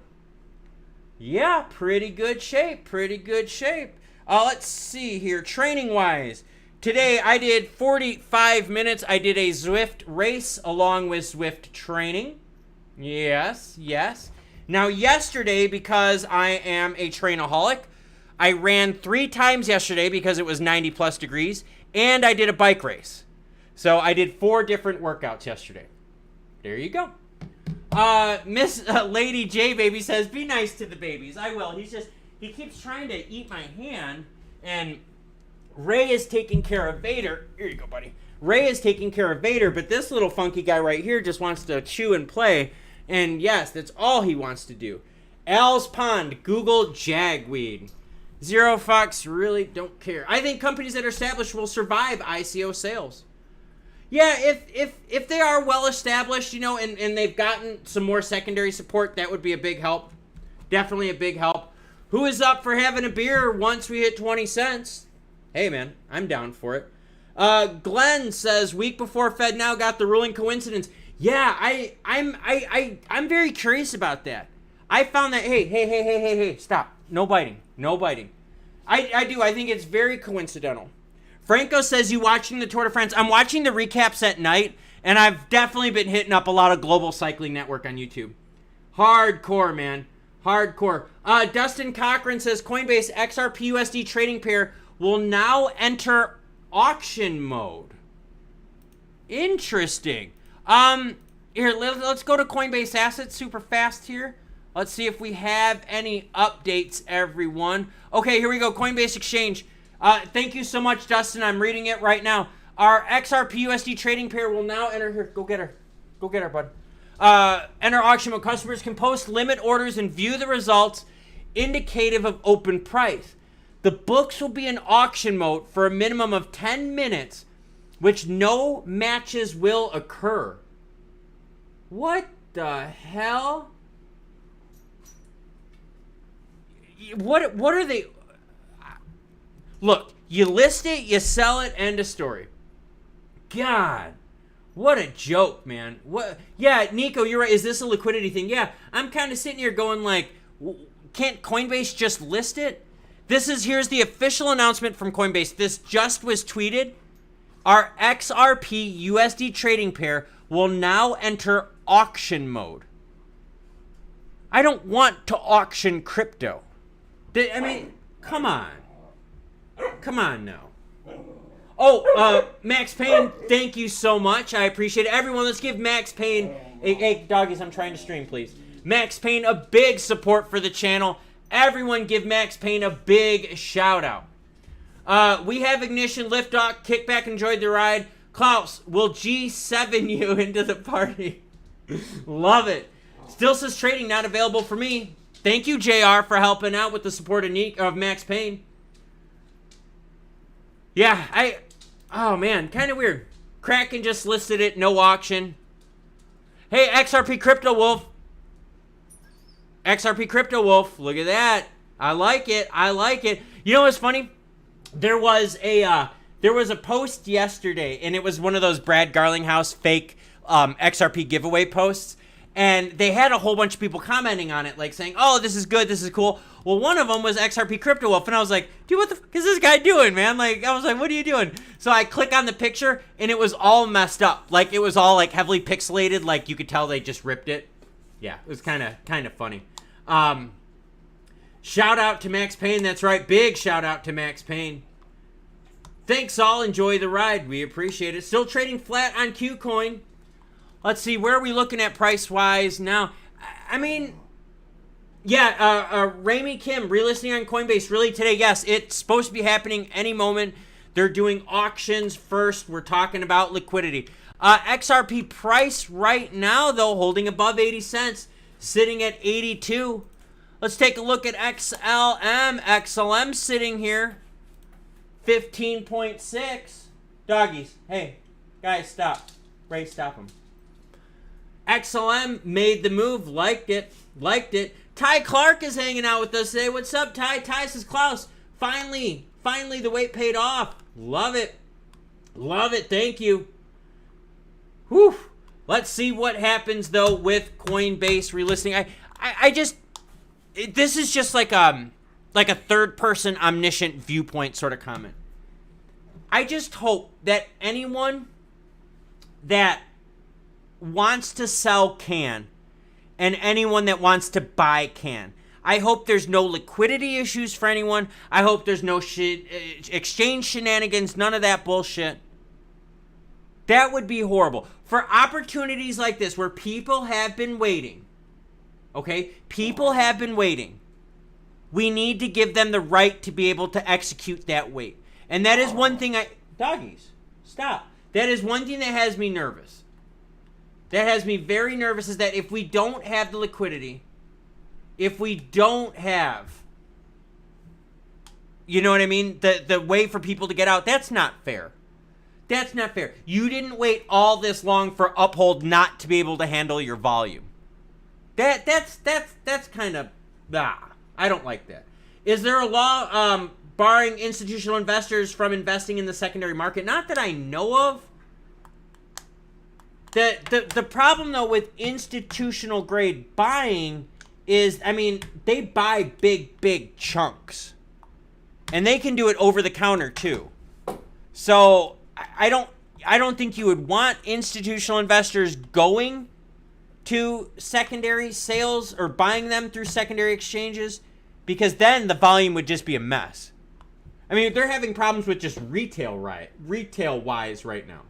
yeah, pretty good shape. Pretty good shape. Let's see here. Training-wise, today I did 45 minutes. I did a Zwift race along with Zwift training. Yes, yes. Now, yesterday, because I am a trainaholic, I ran 3 times yesterday because it was 90-plus degrees, and I did a bike race. So I did 4 different workouts yesterday. There you go. Miss Lady J Baby says, be nice to the babies. I will. He keeps trying to eat my hand, and Ray is taking care of Vader. Here you go, buddy. Ray is taking care of Vader, but this little funky guy right here just wants to chew and play, and yes, that's all he wants to do. Al's Pond, Google jagweed. Zero Fox, really don't care. I think companies that are established will survive ICO sales. Yeah, if they are well established, you know, and they've gotten some more secondary support, that would be a big help. Definitely a big help. Who is up for having a beer once we hit 20 cents? Hey, man, I'm down for it. Glenn says, week before FedNow got the ruling coincidence. Yeah, I'm very curious about that. I found that, hey, stop. No biting. No biting. I do. I think it's very coincidental. Franco says, you watching the Tour de France? I'm watching the recaps at night, and I've definitely been hitting up a lot of Global Cycling Network on YouTube. Hardcore, man. Hardcore. Dustin Cochran says, Coinbase XRP USD trading pair will now enter auction mode. Interesting. Here, let's go to Coinbase Assets super fast here. Let's see if we have any updates, everyone. Okay, here we go. Coinbase Exchange. Thank you so much, Dustin. I'm reading it right now. Our XRP USD trading pair will now enter here. Go get her. Go get her, bud. Enter auction mode. Customers can post limit orders and view the results indicative of open price. The books will be in auction mode for a minimum of 10 minutes, which no matches will occur. What the hell? What are they? Look, you list it, you sell it, end of story. God, what a joke, man. What? Yeah, Nico, you're right. Is this a liquidity thing? Yeah, I'm kind of sitting here going like, can't Coinbase just list it? Here's the official announcement from Coinbase. This just was tweeted. Our XRP USD trading pair will now enter auction mode. I don't want to auction crypto. I mean, come on. Come on now. Oh, Max Payne, thank you so much. I appreciate it. Everyone, let's give Max Payne, hey, doggies, I'm trying to stream, please. Max Payne, a big support for the channel. Everyone give Max Payne a big shout out. We have Ignition, Liftoff, Kickback, enjoyed the ride. Klaus, will G7 you into the party? Love it. Still says trading not available for me. Thank you, JR, for helping out with the support of Max Payne. Yeah, oh man, kind of weird. Kraken just listed it, no auction. Hey, XRP Crypto Wolf. XRP Crypto Wolf, look at that. I like it, I like it. You know what's funny? There was a post yesterday, and it was one of those Brad Garlinghouse fake XRP giveaway posts. And they had a whole bunch of people commenting on it, like saying, oh, this is good, this is cool. Well, one of them was XRP Crypto Wolf, and I was like, dude, what the fuck is this guy doing, man? Like, I was like, what are you doing? So I click on the picture, and it was all messed up. Like, it was all, like, heavily pixelated, like, you could tell they just ripped it. Yeah, it was kind of funny. Shout out to Max Payne, that's right, big shout out to Max Payne. Thanks all, enjoy the ride, we appreciate it. Still trading flat on KuCoin. Let's see, where are we looking at price-wise now? I mean, yeah, Rami Kim, relisting on Coinbase, really today, yes, it's supposed to be happening any moment. They're doing auctions first. We're talking about liquidity. XRP price right now, though, holding above 80 cents, sitting at 82. Let's take a look at XLM. XLM sitting here, 15.6. Doggies, hey, guys, stop. Ray, stop them. XLM made the move, liked it. Ty Clark is hanging out with us today. What's up, Ty? Ty says, Klaus, finally the wait paid off. Love it, thank you. Whew. Let's see what happens, though, with Coinbase relisting. This is just like a third-person omniscient viewpoint sort of comment. I just hope that anyone that wants to sell can, and anyone that wants to buy can. I hope there's no liquidity issues for anyone. I hope there's no exchange shenanigans, none of that bullshit. That would be horrible. For opportunities like this where people have been waiting, okay? People have been waiting. We need to give them the right to be able to execute that wait. And that is one thing Doggies, stop. That is one thing that has me nervous. That has me very nervous, is that if we don't have the liquidity, if we don't have, you know what I mean, the way for people to get out, that's not fair. That's not fair. You didn't wait all this long for Uphold not to be able to handle your volume. That's kind of, I don't like that. Is there a law barring institutional investors from investing in the secondary market? Not that I know of. The problem though with institutional grade buying is, I mean, they buy big chunks, and they can do it over the counter too. So I don't think you would want institutional investors going to secondary sales or buying them through secondary exchanges, because then the volume would just be a mess. I mean, they're having problems with just retail wise right now.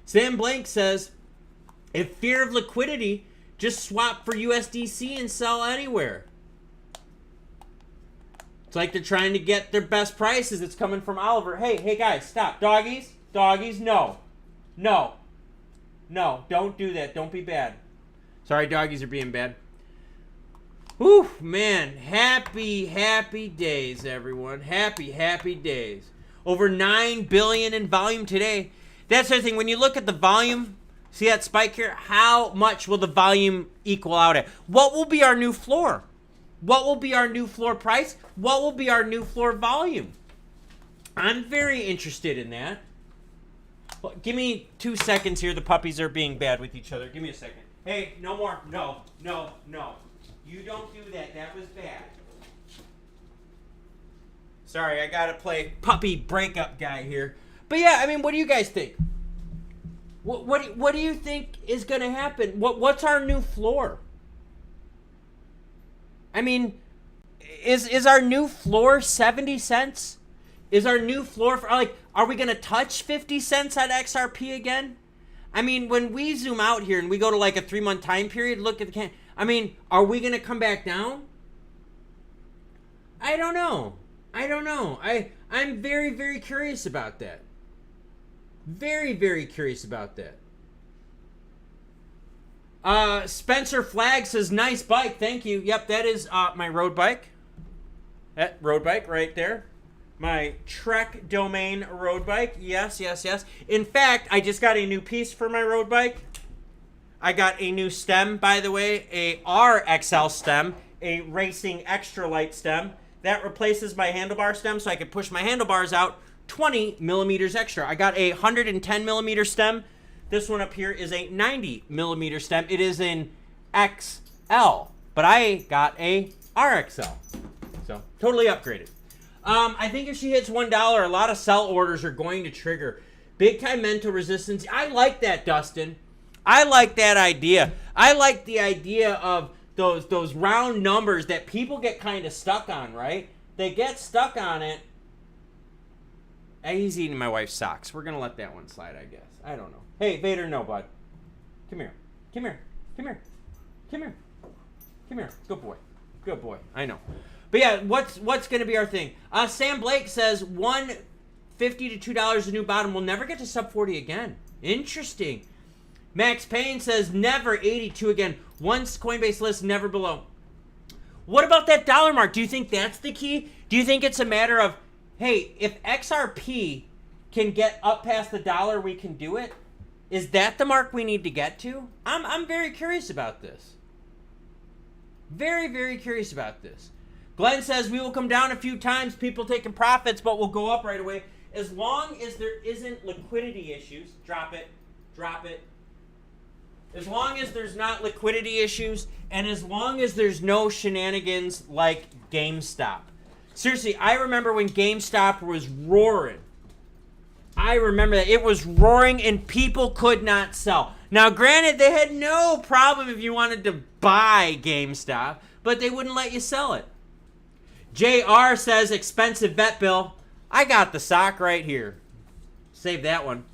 Sam Blank says, if fear of liquidity, just swap for USDC and sell anywhere. It's like they're trying to get their best prices. It's coming from Oliver. Hey guys, stop. Doggies, no. No, don't do that. Don't be bad. Sorry, doggies are being bad. Whew, man. Happy days, everyone. Happy days. Over 9 billion in volume today. That's the thing. When you look at the volume, see that spike here? How much will the volume equal out at? What will be our new floor? What will be our new floor price? What will be our new floor volume? I'm very interested in that. Well, give me 2 seconds here. The puppies are being bad with each other. Give me a second. Hey, no more. No. You don't do that. That was bad. Sorry, I gotta play puppy breakup guy here. But yeah, I mean, what do you guys think? What do you think is gonna happen? What's our new floor? I mean, is our new floor 70 cents? Is our new floor for, like, are we gonna touch 50 cents on XRP again? I mean, when we zoom out here and we go to like a 3-month time period, look at the I mean, are we gonna come back down? I don't know. I'm very curious about that. Very curious about that. Spencer Flag says, nice bike, thank you. Yep, that is my road bike. That road bike right there. My Trek Domain road bike. Yes. In fact, I just got a new piece for my road bike. I got a new stem, by the way, a RXL stem, a racing extra light stem. That replaces my handlebar stem, so I can push my handlebars out 20 millimeters extra. I got a 110 millimeter stem. This one up here is a 90 millimeter stem. It is in XL, but I got a RXL. So totally upgraded. I think if she hits $1, a lot of sell orders are going to trigger. Big time mental resistance. I like that, Dustin. I like that idea. I like the idea of those round numbers that people get kind of stuck on, right? They get stuck on it. He's eating my wife's socks. We're going to let that one slide, I guess. I don't know. Hey, Vader, no, bud. Come here. Good boy. I know. But yeah, what's going to be our thing? Sam Blake says $1.50 to $2 a new bottom. We'll never get to sub 40 again. Interesting. Max Payne says never 82 again. Once Coinbase lists, never below. What about that dollar mark? Do you think that's the key? Do you think it's a matter of, hey, if XRP can get up past the dollar, we can do it? Is that the mark we need to get to? I'm very curious about this. Very curious about this. Glenn says we will come down a few times, people taking profits, but we'll go up right away. As long as there isn't liquidity issues, drop it. As long as there's not liquidity issues, and as long as there's no shenanigans like GameStop. Seriously, I remember when GameStop was roaring. I remember that. It was roaring and people could not sell. Now, granted, they had no problem if you wanted to buy GameStop, but they wouldn't let you sell it. JR says, expensive vet bill. I got the sock right here. Save that one.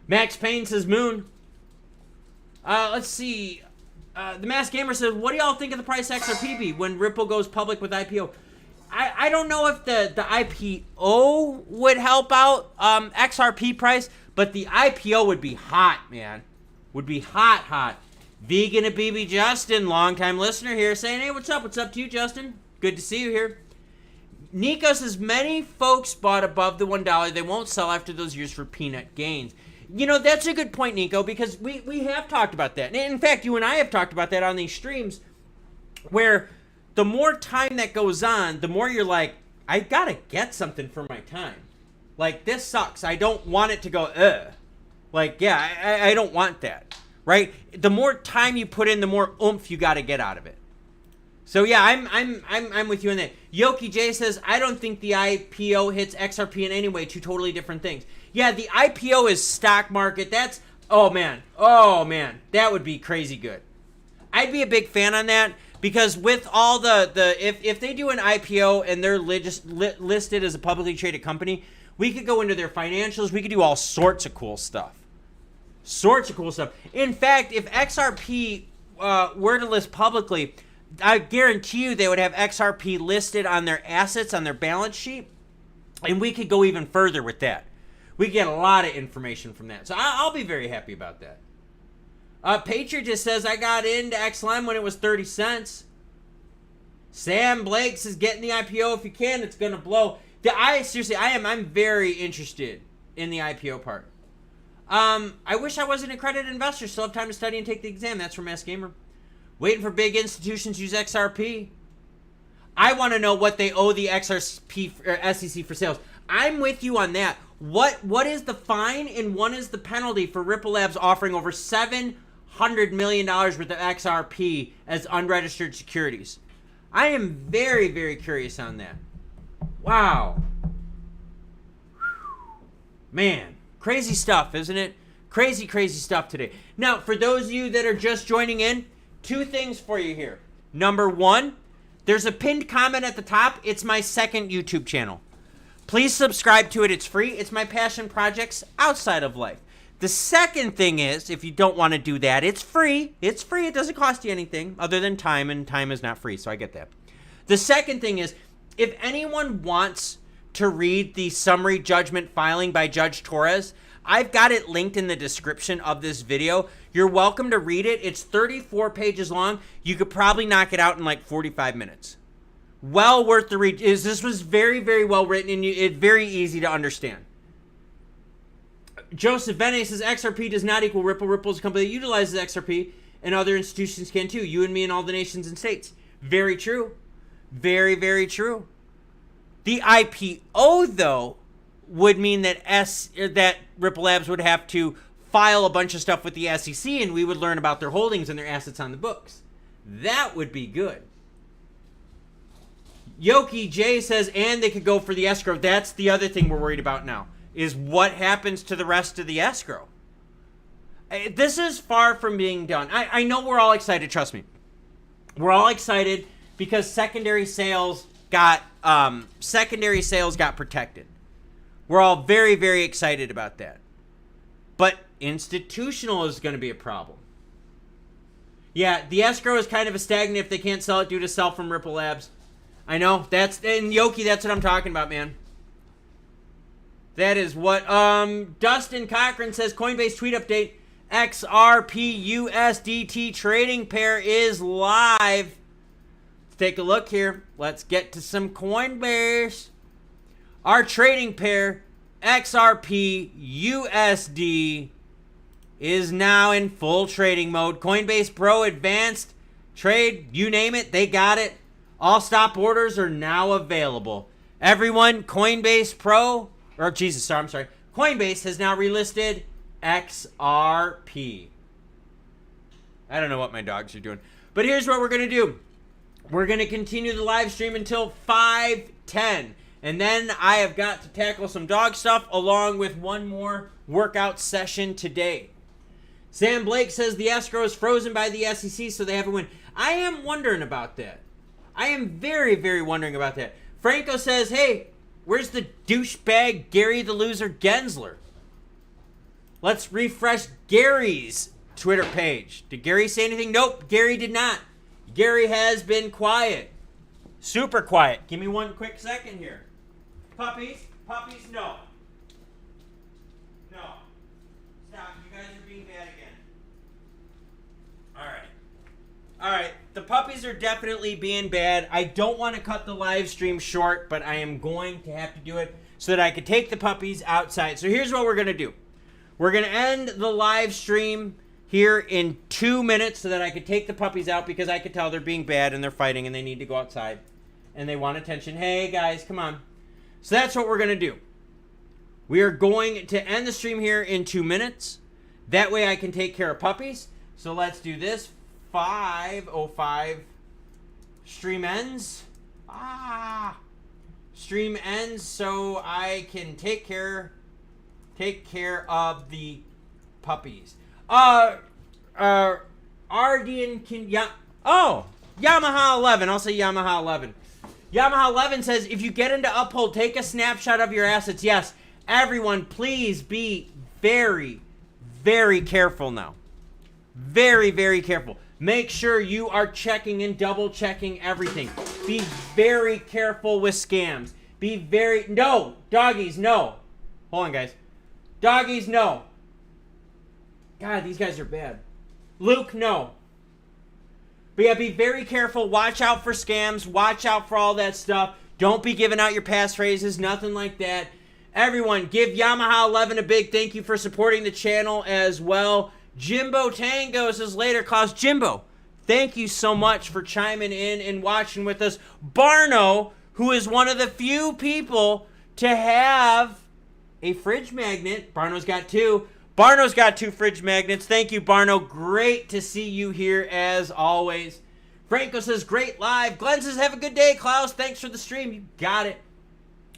Max Payne says, Moon. Let's see. The Masked Gamer says, what do y'all think of the price XRP be when Ripple goes public with IPO? I don't know if the IPO would help out XRP price, but the IPO would be hot, man. Would be hot. Vegan at BB Justin, longtime listener here, saying, hey, what's up? What's up to you, Justin? Good to see you here. Nico says, many folks bought above the $1. They won't sell after those years for peanut gains. You know, that's a good point, Nico, because we have talked about that. In fact, you and I have talked about that on these streams, where the more time that goes on, the more you're like, I gotta get something for my time. Like, this sucks. I don't want it to go, ugh. Like, yeah, I don't want that, right? The more time you put in, the more oomph you got to get out of it. So yeah, I'm with you on that. Yoki J says, I don't think the IPO hits XRP in any way. Two totally different things. Yeah, the IPO is stock market. That's, oh man, that would be crazy good. I'd be a big fan on that because with all if they do an IPO and they're listed as a publicly traded company, we could go into their financials. We could do all sorts of cool stuff. In fact, if XRP were to list publicly, I guarantee you they would have XRP listed on their assets, on their balance sheet, and we could go even further with that. We get a lot of information from that. So I'll be very happy about that. Patriot just says, I got into XLM when it was 30 cents. Sam Blake says, get in the IPO if you can. It's going to blow. I'm very interested in the IPO part. I wish I wasn't an accredited investor. Still have time to study and take the exam. That's from Mass Gamer. Waiting for big institutions to use XRP. I want to know what they owe the XRP or SEC for sales. I'm with you on that. What is the fine and what is the penalty for Ripple Labs offering over $700 million worth of XRP as unregistered securities? I am very, very curious on that. Wow. Man, crazy stuff, isn't it? Crazy, crazy stuff today. Now, for those of you that are just joining in, two things for you here. Number one, there's a pinned comment at the top. It's my second YouTube channel. Please subscribe to it. It's free. It's my passion projects outside of life. The second thing is, if you don't want to do that, it's free. It's free. It doesn't cost you anything other than time, and time is not free, so I get that. The second thing is, if anyone wants to read the summary judgment filing by Judge Torres, I've got it linked in the description of this video. You're welcome to read it. It's 34 pages long. You could probably knock it out in like 45 minutes. Well worth the read. This was very, very well written and it's very easy to understand. Joseph Bene says XRP does not equal Ripple. Ripple is a company that utilizes XRP and other institutions can too. You and me and all the nations and states. Very true. Very, very true. The IPO, though, would mean that that Ripple Labs would have to file a bunch of stuff with the SEC and we would learn about their holdings and their assets on the books. That would be good. Yoki J says, and they could go for the escrow. That's the other thing we're worried about now, is what happens to the rest of the escrow. This is far from being done. I know we're all excited, trust me. We're all excited because secondary sales got protected. We're all very, very excited about that. But institutional is going to be a problem. Yeah, the escrow is kind of a stagnant if they can't sell it due to sell from Ripple Labs. I know, and Yoki, that's what I'm talking about, man. That is what, Dustin Cochran says, Coinbase tweet update, XRP USDT trading pair is live. Let's take a look here. Let's get to some Coinbase. Our trading pair, XRP USD, is now in full trading mode. Coinbase Pro Advanced Trade, you name it, they got it. All stop orders are now available. Everyone, Coinbase Pro, or Jesus, sorry, I'm sorry. Coinbase has now relisted XRP. I don't know what my dogs are doing. But here's what we're going to do. We're going to continue the live stream until 5:10. And then I have got to tackle some dog stuff along with one more workout session today. Sam Blake says the escrow is frozen by the SEC, so they have a win. I am wondering about that. I am very, very wondering about that. Franco says, hey, where's the douchebag Gary the Loser Gensler? Let's refresh Gary's Twitter page. Did Gary say anything? Nope, Gary did not. Gary has been quiet. Super quiet. Give me one quick second here. Puppies? Puppies, no. No. Stop. You guys are being bad again. All right. The puppies are definitely being bad. I don't want to cut the live stream short, but I am going to have to do it so that I can take the puppies outside. So here's what we're going to do. We're going to end the live stream here in 2 minutes so that I can take the puppies out because I can tell they're being bad and they're fighting and they need to go outside and they want attention. Hey, guys, come on. So that's what we're going to do. We are going to end the stream here in 2 minutes. That way I can take care of puppies. So let's do this. 5:05. Stream ends. Stream ends so I can take care of the puppies. Ardian can Yamaha 11. I'll say Yamaha 11. Yamaha 11 says, if you get into Uphold, take a snapshot of your assets. Yes, everyone, please be very, very careful now. Very, very careful. Make sure you are checking and double checking everything. Be very careful with scams. No, doggies, no. Hold on, guys. Doggies, no. God, these guys are bad. Luke, no. But yeah, be very careful. Watch out for scams. Watch out for all that stuff. Don't be giving out your passphrases. Nothing like that. Everyone, give Yamaha 11 a big thank you for supporting the channel as well. Jimbo Tango says later, Klaus. Jimbo, thank you so much for chiming in and watching with us. Barno, who is one of the few people to have a fridge magnet. Barno's got two. Barno's got 2 fridge magnets. Thank you, Barno. Great to see you here as always. Franco says, great live. Glenn says, have a good day, Klaus. Thanks for the stream. You got it.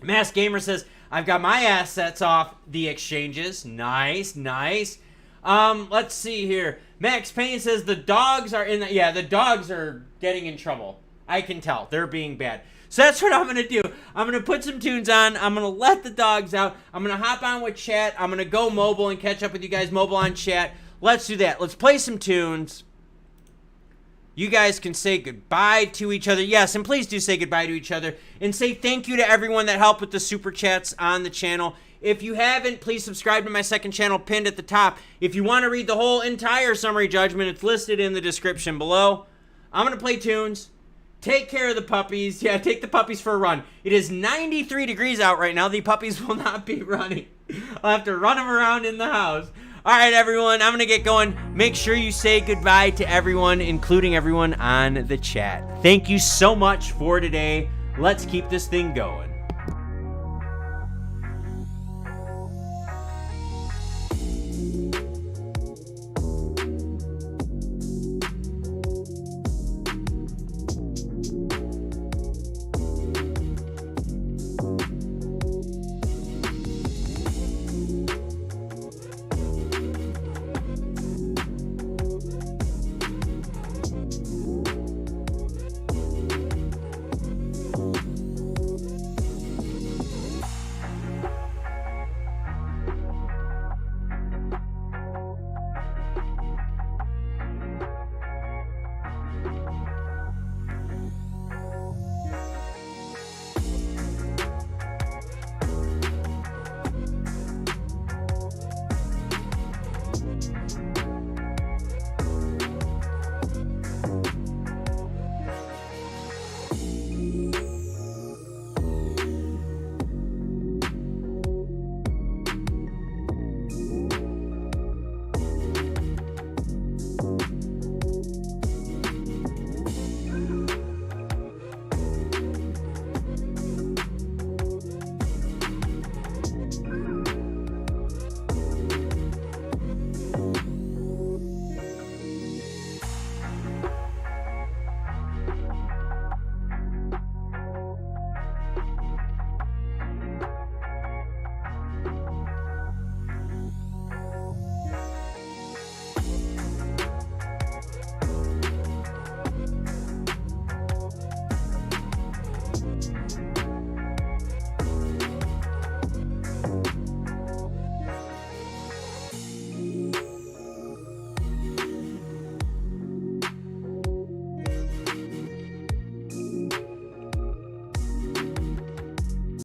Mass Gamer says, I've got my assets off the exchanges. Nice, nice. Let's see here. Max Payne says, the dogs are in the... Yeah, the dogs are getting in trouble. I can tell. They're being bad. So that's what I'm going to do. I'm going to put some tunes on. I'm going to let the dogs out. I'm going to hop on with chat. I'm going to go mobile and catch up with you guys mobile on chat. Let's do that. Let's play some tunes. You guys can say goodbye to each other. Yes, and please do say goodbye to each other. And say thank you to everyone that helped with the super chats on the channel. If you haven't, please subscribe to my second channel pinned at the top. If you want to read the whole entire summary judgment, it's listed in the description below. I'm going to play tunes. Take care of the puppies. Yeah, take the puppies for a run. It is 93 degrees out right now. The puppies will not be running. I'll have to run them around in the house. All right, everyone, I'm going to get going. Make sure you say goodbye to everyone, including everyone on the chat. Thank you so much for today. Let's keep this thing going.